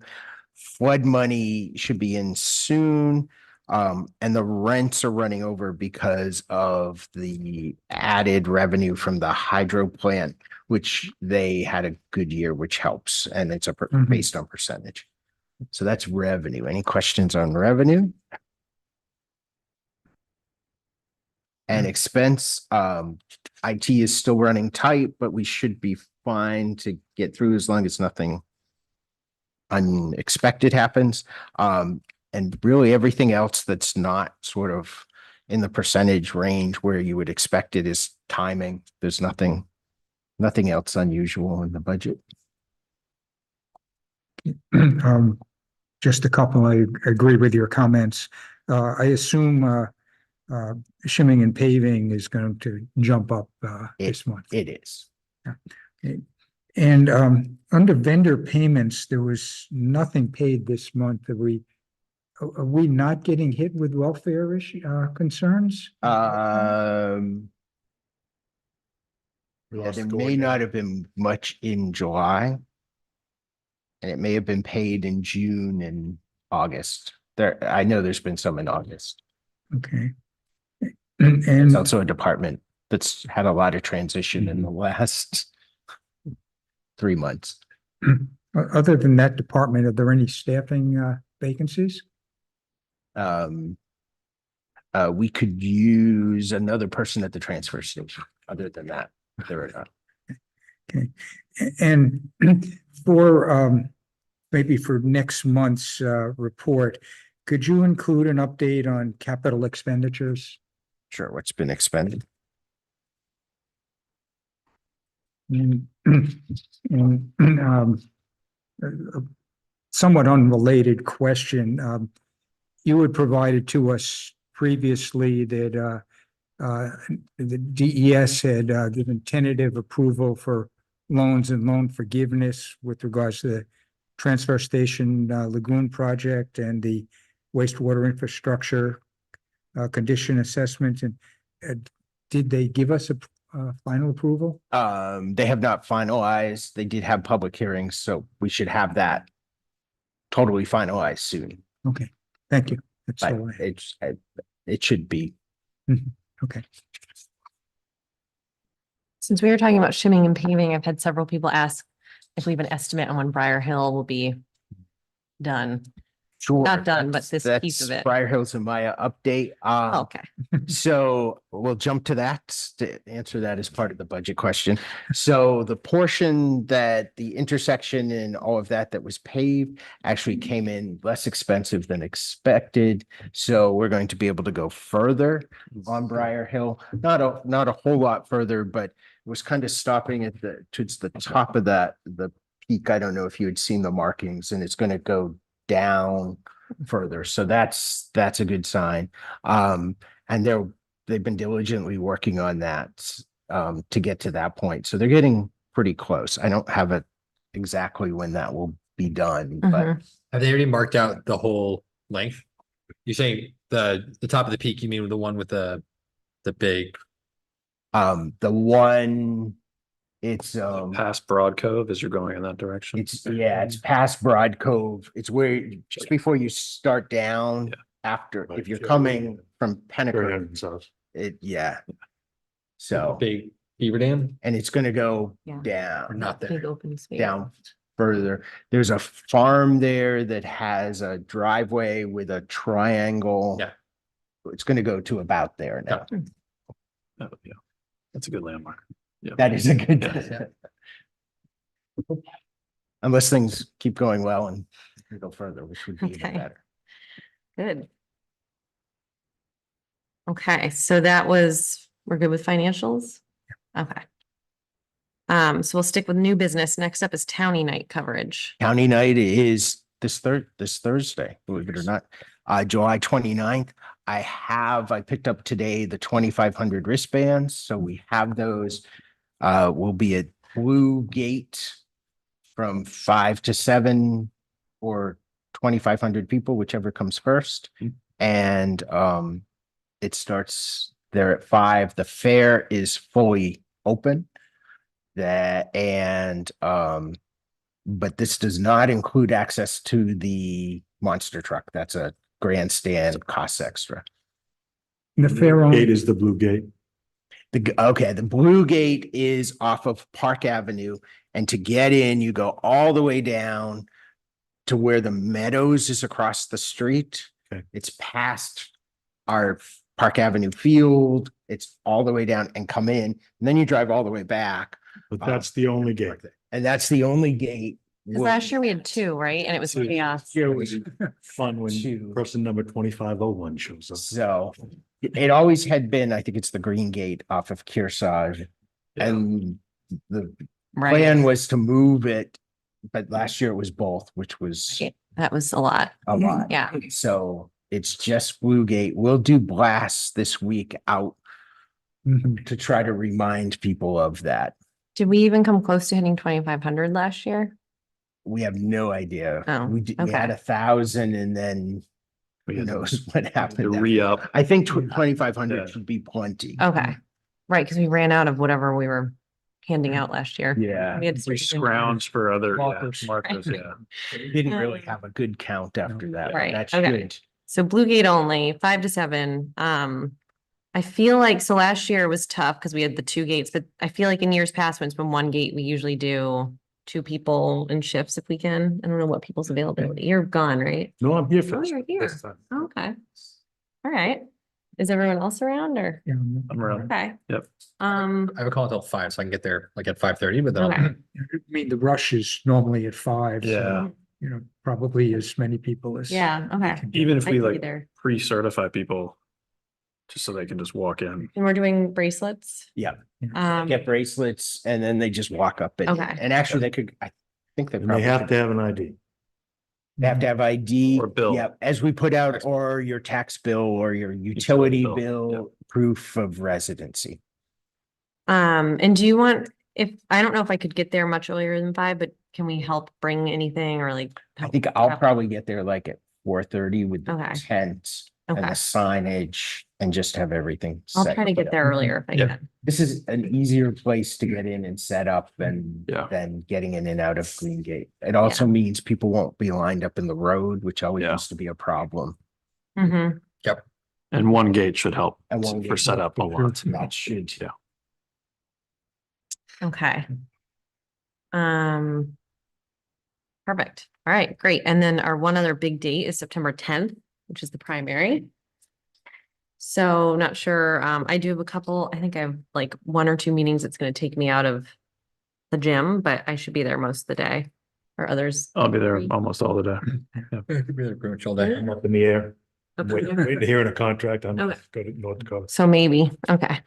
Flood money should be in soon. And the rents are running over because of the added revenue from the hydro plant, which they had a good year, which helps, and it's Mhm. based on percentage. So that's revenue. Any questions on revenue? And expense, IT is still running tight, but we should be fine to get through as long as nothing unexpected happens. And really everything else that's not sort of in the percentage range where you would expect it is timing. There's nothing else unusual in the budget. Just a couple, I agree with your comments. I assume shimming and paving is going to jump up this month. It is. And under vendor payments, there was nothing paid this month. Are we not getting hit with welfare issue concerns? Yeah, there may Going not down. have been much in July. And it may have been paid in June and August. I know there's been some in August. Okay. It's And also a department that's had a lot of transition in the last 3 months. other than that department, are there any staffing vacancies? We could use another person at the transfer station. Other than that, there are not. Okay. And for maybe for next month's report, could you include an update on capital expenditures? Sure, what's been expended? And, and, a somewhat unrelated question. You had provided to us previously that the DES had given tentative approval for loans and loan forgiveness with regards to the transfer station lagoon project and the wastewater infrastructure condition assessment. And did they give us a final approval? They have not finalized. They did have public hearings, so we should have that totally finalized soon. Okay, thank you. That's But all I had. it should be. Okay. Since we were talking about shimming and paving, I've had several people ask if we have an estimate on when Briar Hill will be done. Sure. Not done, but this piece That's of it. Briar Hills and Maya update. Okay. So we'll jump to that to answer that as part of the budget question. So the portion that the intersection and all of that was paved actually came in less expensive than expected. So we're going to be able to go further on Briar Hill, not a whole lot further, but it was kind of stopping at towards the top of the peak. I don't know if you had seen the markings, and it's going to go down further. So that's a good sign. And they've been diligently working on that to get to that point. So they're getting pretty close. I don't have it exactly when that will be done, but Mhm. Have they already marked out the whole length? You're saying the top of the peak, you mean the one with the big, the one it's Past Broad Cove as you're going in that direction. it's past Broad Cove. It's where just before you start down after if you're coming from Pennacook. So big beaver dam? and it's gonna go Yeah. Or down. not Big there? open space. Down further. There's a farm there that has a driveway with a triangle. Yeah. It's gonna go to about there now. Oh, yeah. That's a good landmark. Yeah. That is a good. Yeah. Unless things keep going well and we go further, which would be even Okay. better. Good. Okay, so we're good with financials? Okay. So we'll stick with new business. Next up is Townie Night coverage. County night is this Thursday, believe it or not, July 29th. I picked up today the 2,500 wristbands, so we have those. We'll be at Blue Gate from 5 to 7 or 2,500 people, whichever comes first. And it starts there at 5. The fair is fully open. But this does not include access to the monster truck. That's a grandstand, costs extra. The fair Gate only, is the blue gate. The Blue Gate is off of Park Avenue, and to get in, you go all the way down to where the Meadows is across the street. Okay. It's past our Park Avenue field. It's all the way down and come in, and then you drive all the way back. But that's the only gate. And that's the only gate. 'Cause last year we had 2, right? And it was chaos. It was fun when Two. person number 2501 shows up. So it always had been, I think it's the Green Gate off of Kearsarge. And the Right. plan was to move it, but last year it was both, which was That was a lot. a lot. Yeah. So it's just Blue Gate. We'll do blasts this week out Mhm. to try to remind people of that. Did we even come close to hitting 2,500 last year? We have no idea. Oh, We had okay. 1,000 and then We who had knows what to happened. re-up. I think 2,500 Yeah. should be plenty. Okay. Right, because we ran out of whatever we were handing out last year. Yeah. We had to We start using- scrounged for other Markers. markers, yeah. Didn't really have a good count after that. but Right, That's okay. good. So Blue Gate only, 5 to 7. I feel like, so last year was tough because we had the 2 gates, but I feel like in years past, when it's been 1 gate, we usually do 2 people in shifts if we can. I don't know what people's availability. You're gone, right? No, I'm here Oh, for you're here. this time. Okay. All right. Is everyone else around or? Yeah, I'm around. Okay. Yep. Um, I have a call until 5, so I can get there like at 5:30, but then okay. I'll, I mean, the rush is normally at 5. so- Yeah. probably as many people as. Yeah, okay. Even if I we could be like there. pre-certify people, just so they can just walk in. And we're doing bracelets. Yeah. Um, Get bracelets and then they just walk up Okay. and actually they could, I think they And they probably have could- to have an ID. They have to have ID. Or bill. Yeah, as we put out, Tax- or your tax bill or your utility bill, bill, proof of residency. and do you want, if, I don't know if I could get there much earlier than 5, but can we help bring anything or like? I help think I'll wrap- probably get there like at 4:30 with the Okay. tents and the Okay. signage and just have everything. I'll set try to up. get there earlier if I Yeah. can. This is an easier place to get in and set up than Yeah. getting in and out of Green Gate. It also means people won't be lined up in the road, which always Yeah. used to be a problem. Mhm. And one gate should help And one for gate setup a lot. That should. Yeah. Okay. Perfect. All right, great. And then our one other big date is September 10th, which is the primary. So not sure, I do have a couple, I think I have like 1 or 2 meetings. It's gonna take me out of the gym, but I should be there most of the day. Or others. I'll be there almost all the day. Yeah, could be there pretty much all day. I'm up in the air. I'm Okay. waiting to hear in a contract. I'm Okay. going to North Dakota. So maybe, okay.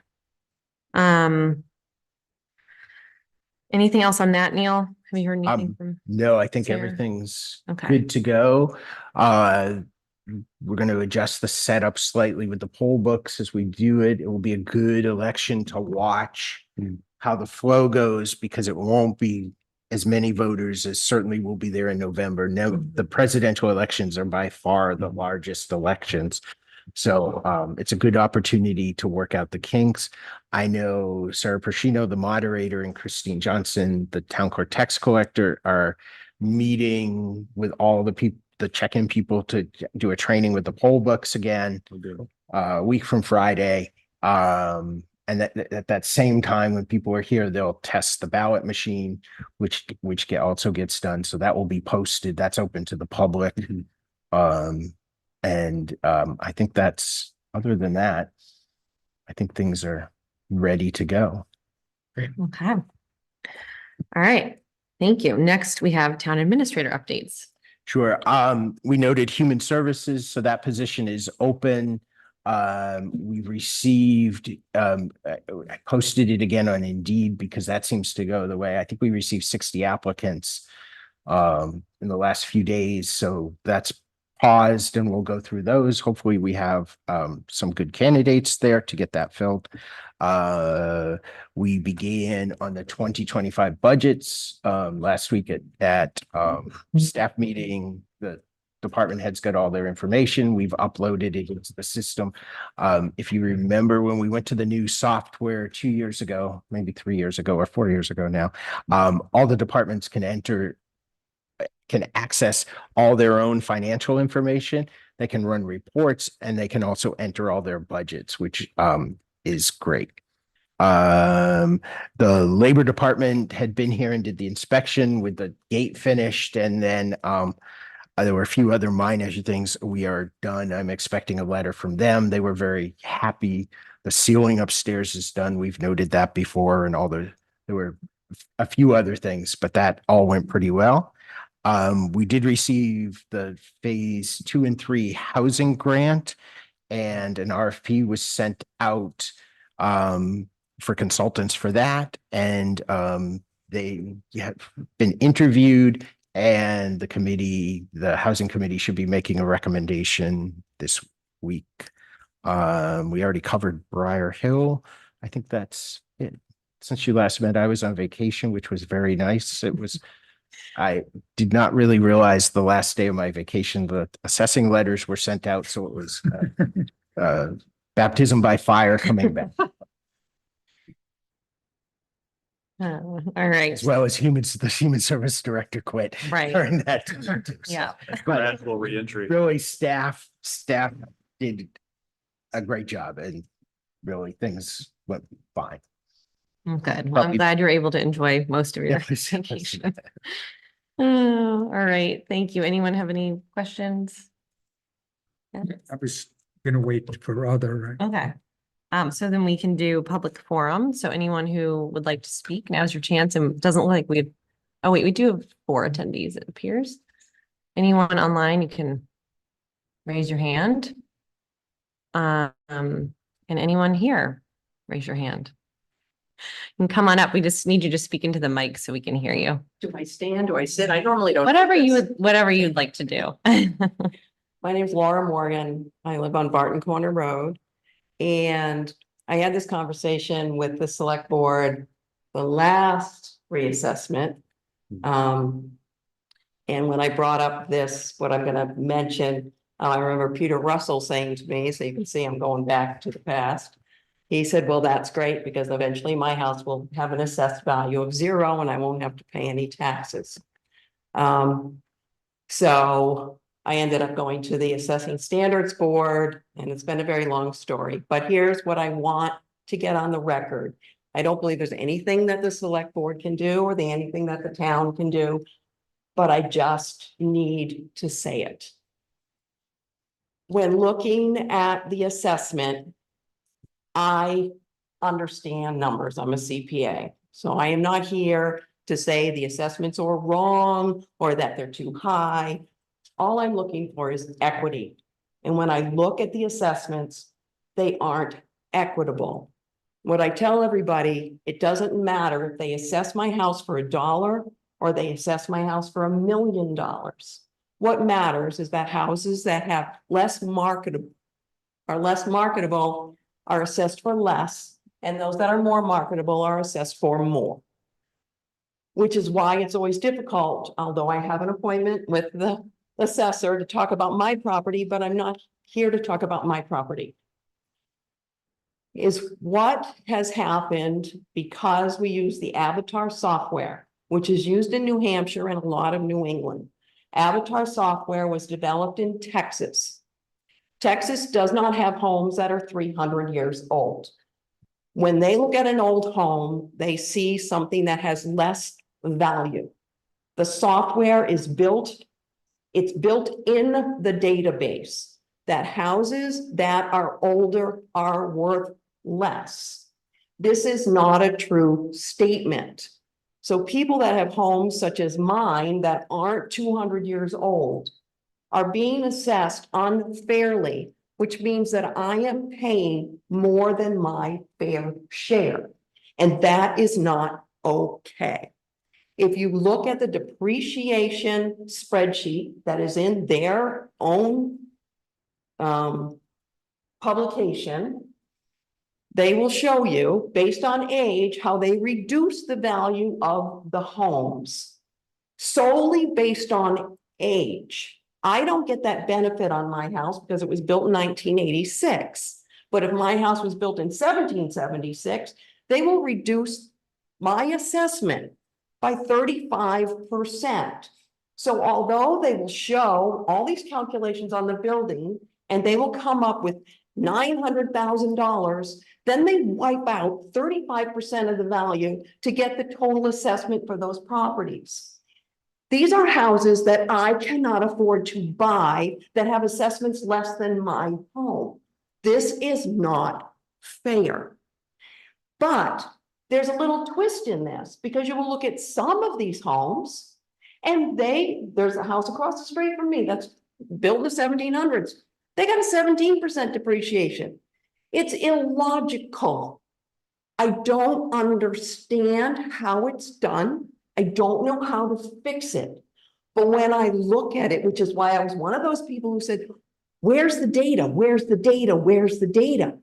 Anything else on that, Neil? Have you heard anything from? No, I think Sarah? everything's Okay. good to go. We're going to adjust the setup slightly with the poll books as we do it. It will be a good election to watch how the flow goes because it won't be as many voters as certainly will be there in November. Now, the presidential elections are by far the largest elections. So it's a good opportunity to work out the kinks. I know Sarah Persino, the moderator, and Christine Johnson, the town clerk tax collector, are meeting with all the people, the check-in people to do a training with the poll books again, a week from Friday. And at that same time, when people are here, they'll test the ballot machine, which also gets done. So that will be posted. That's open to the public. I think other than that, I think things are ready to go. Okay. All right, thank you. Next, we have town administrator updates. Sure. We noted human services, so that position is open. We received, I posted it again on Indeed because that seems to go the way. I think we received 60 applicants in the last few days. So that's paused and we'll go through those. Hopefully we have some good candidates there to get that filled. We began on the 2025 budgets last week at staff meeting. The department heads got all their information. We've uploaded it into the system. If you remember when we went to the new software 2 years ago, maybe 3 years ago or 4 years ago now, all the departments can access all their own financial information. They can run reports and they can also enter all their budgets, which is great. The labor department had been here and did the inspection with the gate finished, and then there were a few other minor things. We are done. I'm expecting a letter from them. They were very happy. The ceiling upstairs is done. We've noted that before, and there were a few other things, but that all went pretty well. We did receive the phase 2 and 3 housing grant, and an RFP was sent out for consultants for that. And they have been interviewed, and the housing committee should be making a recommendation this week. We already covered Briar Hill. I think that's it. Since you last met, I was on vacation, which was very nice. I did not really realize the last day of my vacation, the assessing letters were sent out. So it was baptism by fire coming back, All right, as well as the human service director quit right, during that time too. So, yeah. but Gradual reentry. really staff did a great job, and really things went fine. Good. Well, I'm Probably- glad you're able to enjoy most of your Yeah. vacation. Oh, all right, thank you. Anyone have any questions? Yeah. I was gonna wait for other. Okay. So then we can do public forum. So anyone who would like to speak, now's your chance. And it doesn't look like we do have 4 attendees, it appears. Anyone online, you can raise your hand. And anyone here, raise your hand. You can come on up. We just need you to speak into the mic so we can hear you. Do I stand? Do I sit? I normally don't. Whatever you'd like to do. My name's Laura Morgan. I live on Barton Corner Road. And I had this conversation with the select board, the last reassessment. And when I brought up this, what I'm gonna mention, I remember Peter Russell saying to me, so you can see I'm going back to the past. He said, well, that's great because eventually my house will have an assessed value of 0 and I won't have to pay any taxes. So I ended up going to the Assessing Standards Board, and it's been a very long story, but here's what I want to get on the record. I don't believe there's anything that the select board can do or anything that the town can do, but I just need to say it. When looking at the assessment, I understand numbers. I'm a CPA, so I am not here to say the assessments are wrong or that they're too high. All I'm looking for is equity. And when I look at the assessments, they aren't equitable. What I tell everybody, it doesn't matter if they assess my house for $1 or they assess my house for $1 million. What matters is that houses that have less marketable are assessed for less, and those that are more marketable are assessed for more. Which is why it's always difficult, although I have an appointment with the assessor to talk about my property, but I'm not here to talk about my property. Is what has happened because we use the Avatar software, which is used in New Hampshire and a lot of New England. Avatar software was developed in Texas. Texas does not have homes that are 300 years old. When they look at an old home, they see something that has less value. The software is built, it's built in the database that houses that are older are worth less. This is not a true statement. So people that have homes such as mine that aren't 200 years old are being assessed unfairly, which means that I am paying more than my fair share. And that is not okay. If you look at the depreciation spreadsheet that is in their own publication, they will show you, based on age, how they reduce the value of the homes solely based on age. I don't get that benefit on my house because it was built in 1986. But if my house was built in 1776, they will reduce my assessment by 35%. So although they will show all these calculations on the building and they will come up with $900,000, then they wipe out 35% of the value to get the total assessment for those properties. These are houses that I cannot afford to buy that have assessments less than my home. This is not fair. But there's a little twist in this because you will look at some of these homes and there's a house across the street from me that's built in the 1700s. They got a 17% depreciation. It's illogical. I don't understand how it's done. I don't know how to fix it. But when I look at it, which is why I was one of those people who said, where's the data? Where's the data? Where's the data?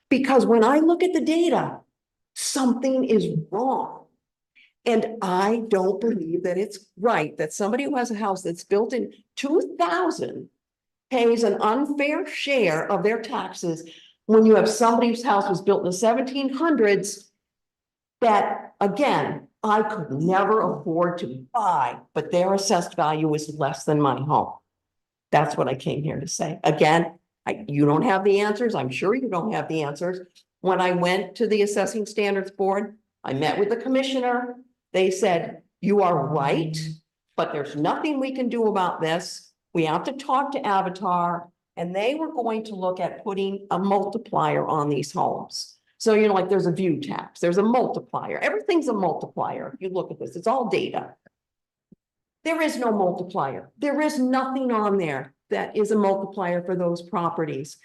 Because when I look at the data, something is wrong. And I don't believe that it's right that somebody who has a house that's built in 2000 pays an unfair share of their taxes when you have somebody whose house was built in the 1700s that, again, I could never afford to buy, but their assessed value is less than my home. That's what I came here to say. Again, you don't have the answers. I'm sure you don't have the answers. When I went to the Assessing Standards Board, I met with the commissioner. They said, you are right, but there's nothing we can do about this. We have to talk to Avatar, and they were going to look at putting a multiplier on these homes. So, you know, like there's a view tax, there's a multiplier. Everything's a multiplier. If you look at this, it's all data. There is no multiplier. There is nothing on there that is a multiplier for those properties.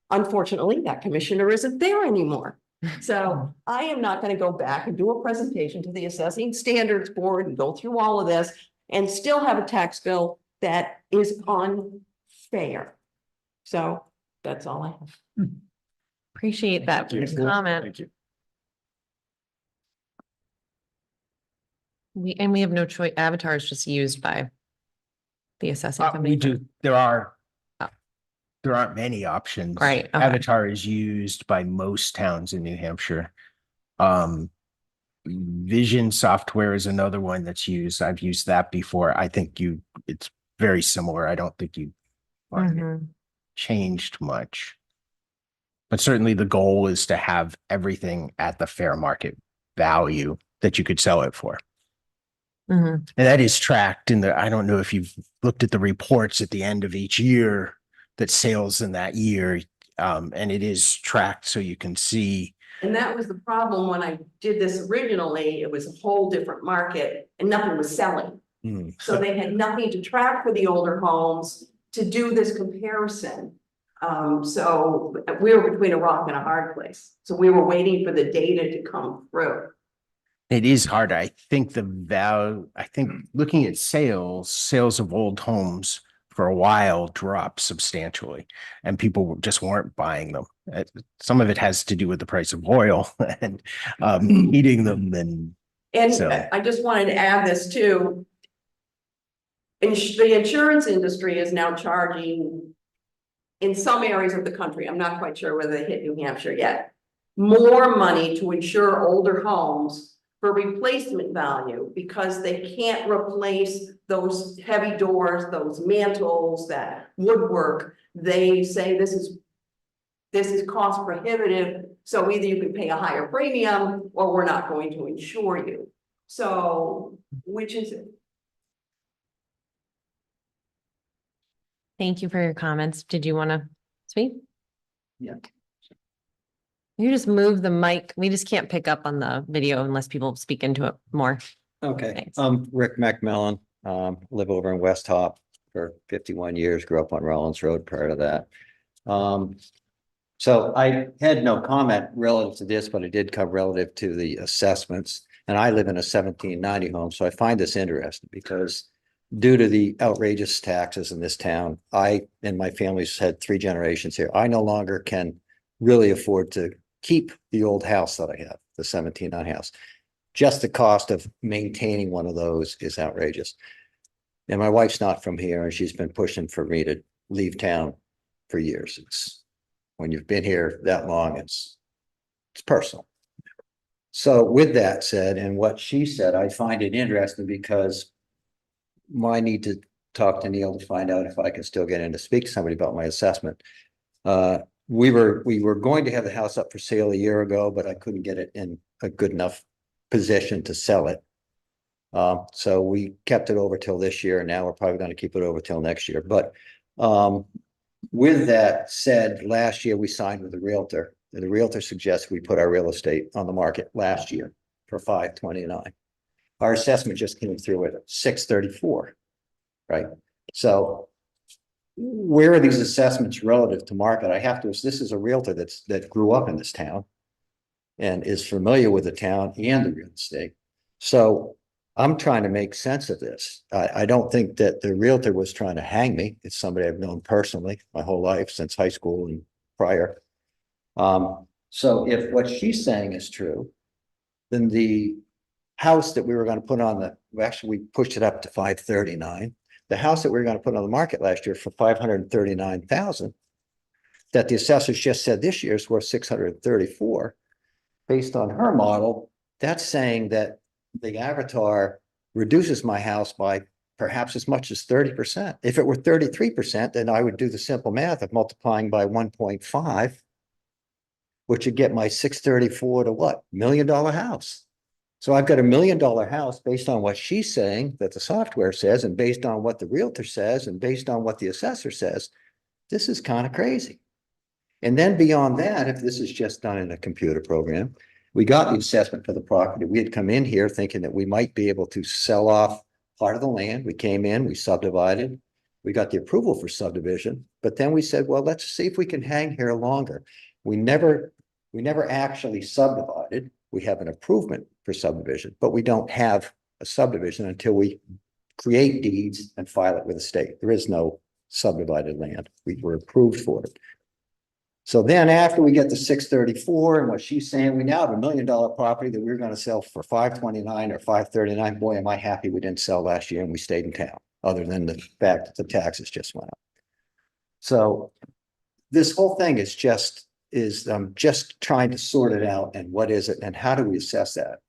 Unfortunately, that commissioner isn't there anymore. So I am not going to go back and do a presentation to the Assessing Standards Board and go through all of this and still have a tax bill that is unfair. So that's all I have. Appreciate that Thank you. comment. Thank you. We have no choice. Avatar is just used by the assessing company. We do, Oh. there aren't many options. Right, okay. Avatar is used by most towns in New Hampshire. Vision software is another one that's used. I've used that before. I think it's very similar. I don't think you find it Mhm. changed much. But certainly the goal is to have everything at the fair market value that you could sell it for. Mhm. And that is tracked in I don't know if you've looked at the reports at the end of each year that sales in that year, and it is tracked so you can see. And that was the problem when I did this originally. It was a whole different market and nothing was selling. So they had nothing to track for the older homes to do this comparison. So we were between a rock and a hard place. So we were waiting for the data to come through. It is hard. I think looking at sales of old homes for a while dropped substantially and people just weren't buying them. Some of it has to do with the price of oil and heating them. And So- I just wanted to add this too. The insurance industry is now charging in some areas of the country, I'm not quite sure whether they hit New Hampshire yet, more money to insure older homes for replacement value because they can't replace those heavy doors, those mantles, that woodwork. They say this is cost prohibitive. So either you can pay a higher premium or we're not going to insure you. So which is it? Thank you for your comments. Did you want to speak? Yeah. You just move the mic. We just can't pick up on the video unless people speak into it more. Okay, Thanks. Rick McMillan, live over in West Hop for 51 years, grew up on Rollins Road prior to that. So I had no comment relative to this, but I did come relative to the assessments. And I live in a 1790 home, so I find this interesting because due to the outrageous taxes in this town, I and my family's had 3 generations here. I no longer can really afford to keep the old house that I have, the 1790 house. Just the cost of maintaining one of those is outrageous. And my wife's not from here and she's been pushing for me to leave town for years. It's when you've been here that long, it's personal. So with that said, and what she said, I find it interesting because I need to talk to Neil to find out if I can still get in to speak to somebody about my assessment. We were going to have the house up for sale a year ago, but I couldn't get it in a good enough position to sell it. So we kept it over till this year, and now we're probably going to keep it over till next year. But with that said, last year we signed with the realtor, and the realtor suggests we put our real estate on the market last year for $529. Our assessment just came through at $634, right? So where are these assessments relative to market? I have to, this is a realtor that grew up in this town and is familiar with the town and the real estate. So I'm trying to make sense of this. I don't think that the realtor was trying to hang me. It's somebody I've known personally my whole life since high school and prior. So if what she's saying is true, then the house that we were going to put on we pushed it up to 539. The house that we were going to put on the market last year for 539,000, that the assessors just said this year is worth 634. Based on her model, that's saying that the avatar reduces my house by perhaps as much as 30%. If it were 33%, then I would do the simple math of multiplying by 1.5, which would get my 634 to what? $1 million house. So I've got $1 million house based on what she's saying that the software says, and based on what the realtor says, and based on what the assessor says. This is kind of crazy. And then beyond that, if this is just done in a computer program, we got the assessment for the property. We had come in here thinking that we might be able to sell off part of the land. We came in, we subdivided. We got the approval for subdivision, but then we said, well, let's see if we can hang here longer. We never actually subdivided. We have an improvement for subdivision, but we don't have a subdivision until we create deeds and file it with the state. There is no subdivided land. We were approved for it. So then after we get the 634 and what she's saying, we now have $1 million property that we're going to sell for 529 or 539. Boy, am I happy we didn't sell last year and we stayed in town, other than the fact that the taxes just went up. So this whole thing is just trying to sort it out, and what is it and how do we assess that?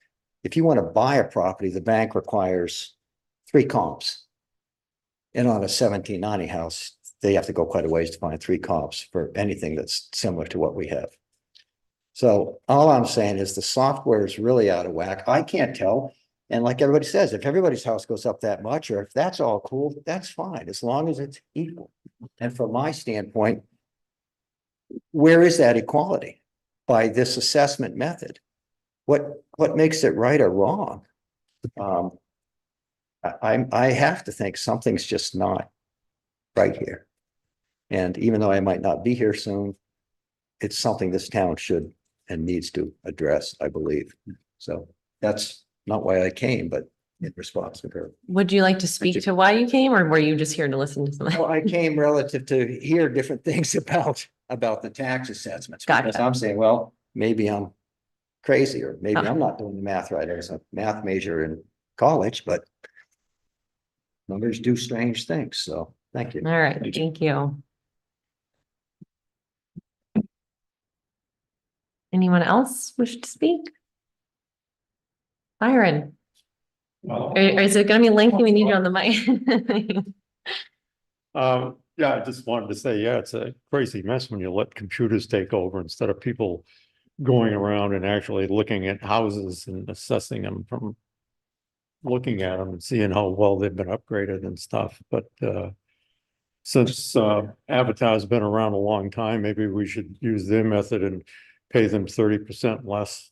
If you want to buy a property, the bank requires 3 comps. And on a 1790 house, they have to go quite a ways to find 3 comps for anything that's similar to what we have. So all I'm saying is the software is really out of whack. I can't tell. And like everybody says, if everybody's house goes up that much, or if that's all cool, that's fine, as long as it's equal. And from my standpoint, where is that equality by this assessment method? What makes it right or wrong? I have to think something's just not right here. And even though I might not be here soon, it's something this town should and needs to address, I believe. So that's not why I came, but in response to her. Would you like to speak to why you came, or were you just here to listen to something? Well, I came relative to hear different things about the tax assessments. Because Gotcha. I'm saying, well, maybe I'm crazy, or maybe Okay. I'm not doing the math right. I was a math major in college, but numbers do strange things. So thank you. All right, thank you. Anyone else wish to speak? Byron, or is it gonna be lengthy? We need you on the mic. Yeah, I just wanted to say, yeah, it's a crazy mess when you let computers take over instead of people going around and actually looking at houses and assessing them from looking at them and seeing how well they've been upgraded and stuff. But since Avatar's been around a long time, maybe we should use their method and pay them 30% less.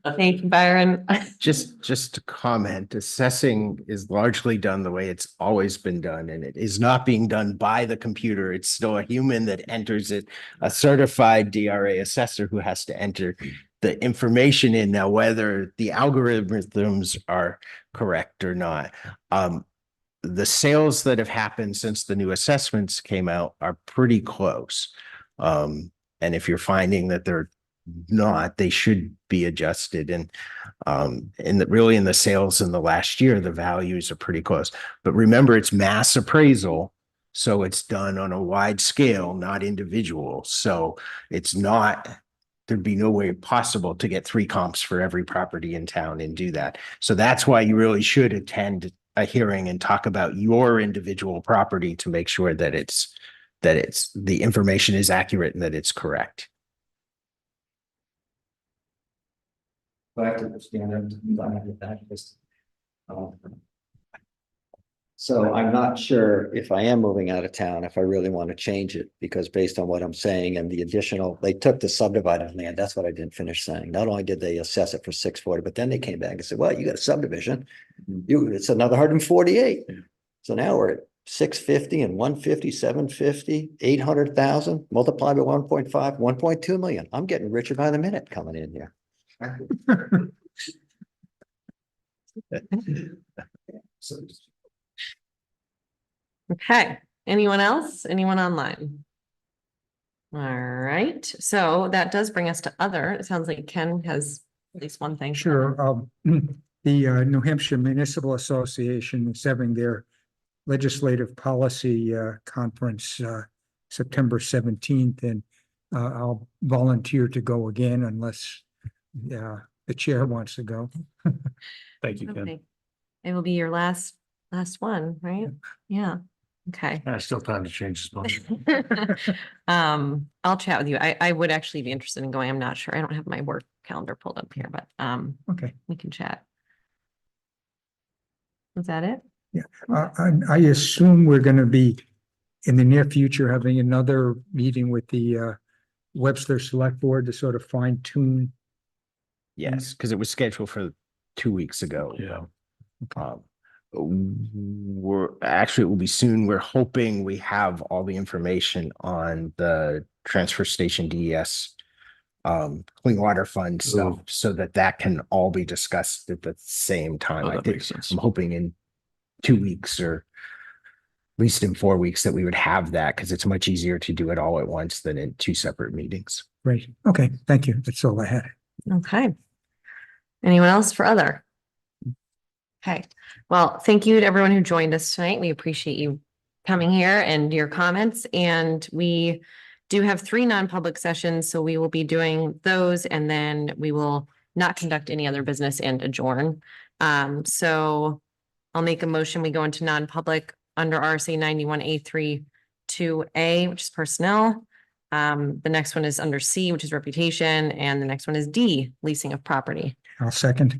Thank you, Byron. Just to comment, assessing is largely done the way it's always been done, and it is not being done by the computer. It's still a human that enters it, a certified DRA assessor who has to enter the information in. Now, whether the algorithms are correct or not, the sales that have happened since the new assessments came out are pretty close. And if you're finding that they're not, they should be adjusted. And really in the sales in the last year, the values are pretty close. But remember, it's mass appraisal, so it's done on a wide scale, not individual. So it's not, there'd be no way possible to get 3 comps for every property in town and do that. So that's why you really should attend a hearing and talk about your individual property to make sure that the information is accurate and that it's correct. I have to stand up to that. So I'm not sure if I am moving out of town, if I really want to change it, because based on what I'm saying and the additional, they took the subdivided land. That's what I didn't finish saying. Not only did they assess it for 640, but then they came back and said, well, you got a subdivision. It's another 148. So now we're at 650 and 150, 750, 800,000 multiplied by 1.5, 1.2 million. I'm getting richer by the minute coming in here. Okay, anyone else? Anyone online? All right, so that does bring us to other. It sounds like Ken has at least one thing. Sure. The New Hampshire Municipal Association is having their legislative policy conference September 17th, and I'll volunteer to go again unless the chair wants to go. Thank you, Ken. Okay. It will be your last one, right? Yeah, okay. Still time to change his mind. I'll chat with you. I would actually be interested in going. I'm not sure. I don't have my work calendar pulled up here, but Okay. we can chat. Is that it? Yeah, I assume we're going to be in the near future having another meeting with the Webster Select Board to sort of fine tune Yes, because it was scheduled for 2 weeks ago. Yeah. Um, it will be soon. We're hoping we have all the information on the transfer station DES clean water fund stuff so that can all be discussed at the same time. Oh, I that think makes sense. I'm hoping in 2 weeks or at least in 4 weeks that we would have that because it's much easier to do it all at once than in two separate meetings. Great. Okay, thank you. That's all I had. Okay. Anyone else for other? Okay, well, thank you to everyone who joined us tonight. We appreciate you coming here and your comments. And we do have 3 non-public sessions, so we will be doing those and then we will not conduct any other business and adjourn. So I'll make a motion. We go into non-public under RSA 91A3 2A, which is personnel. The next one is under C, which is reputation, and the next one is D, leasing of property. I'll second.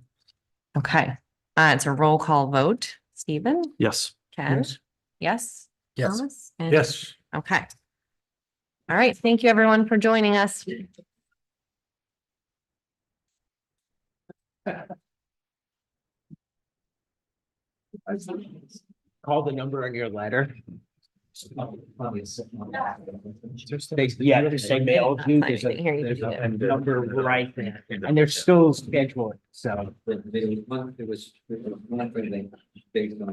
Okay, it's a roll call vote. Stephen? Yes. Ken? Yes. Yes? Yes. Thomas? And- Yes. Okay. All right, thank you everyone for joining us. Call the number on your letter. Yeah, just say mail you, there's a number right there, and they're still scheduled, so. It was based on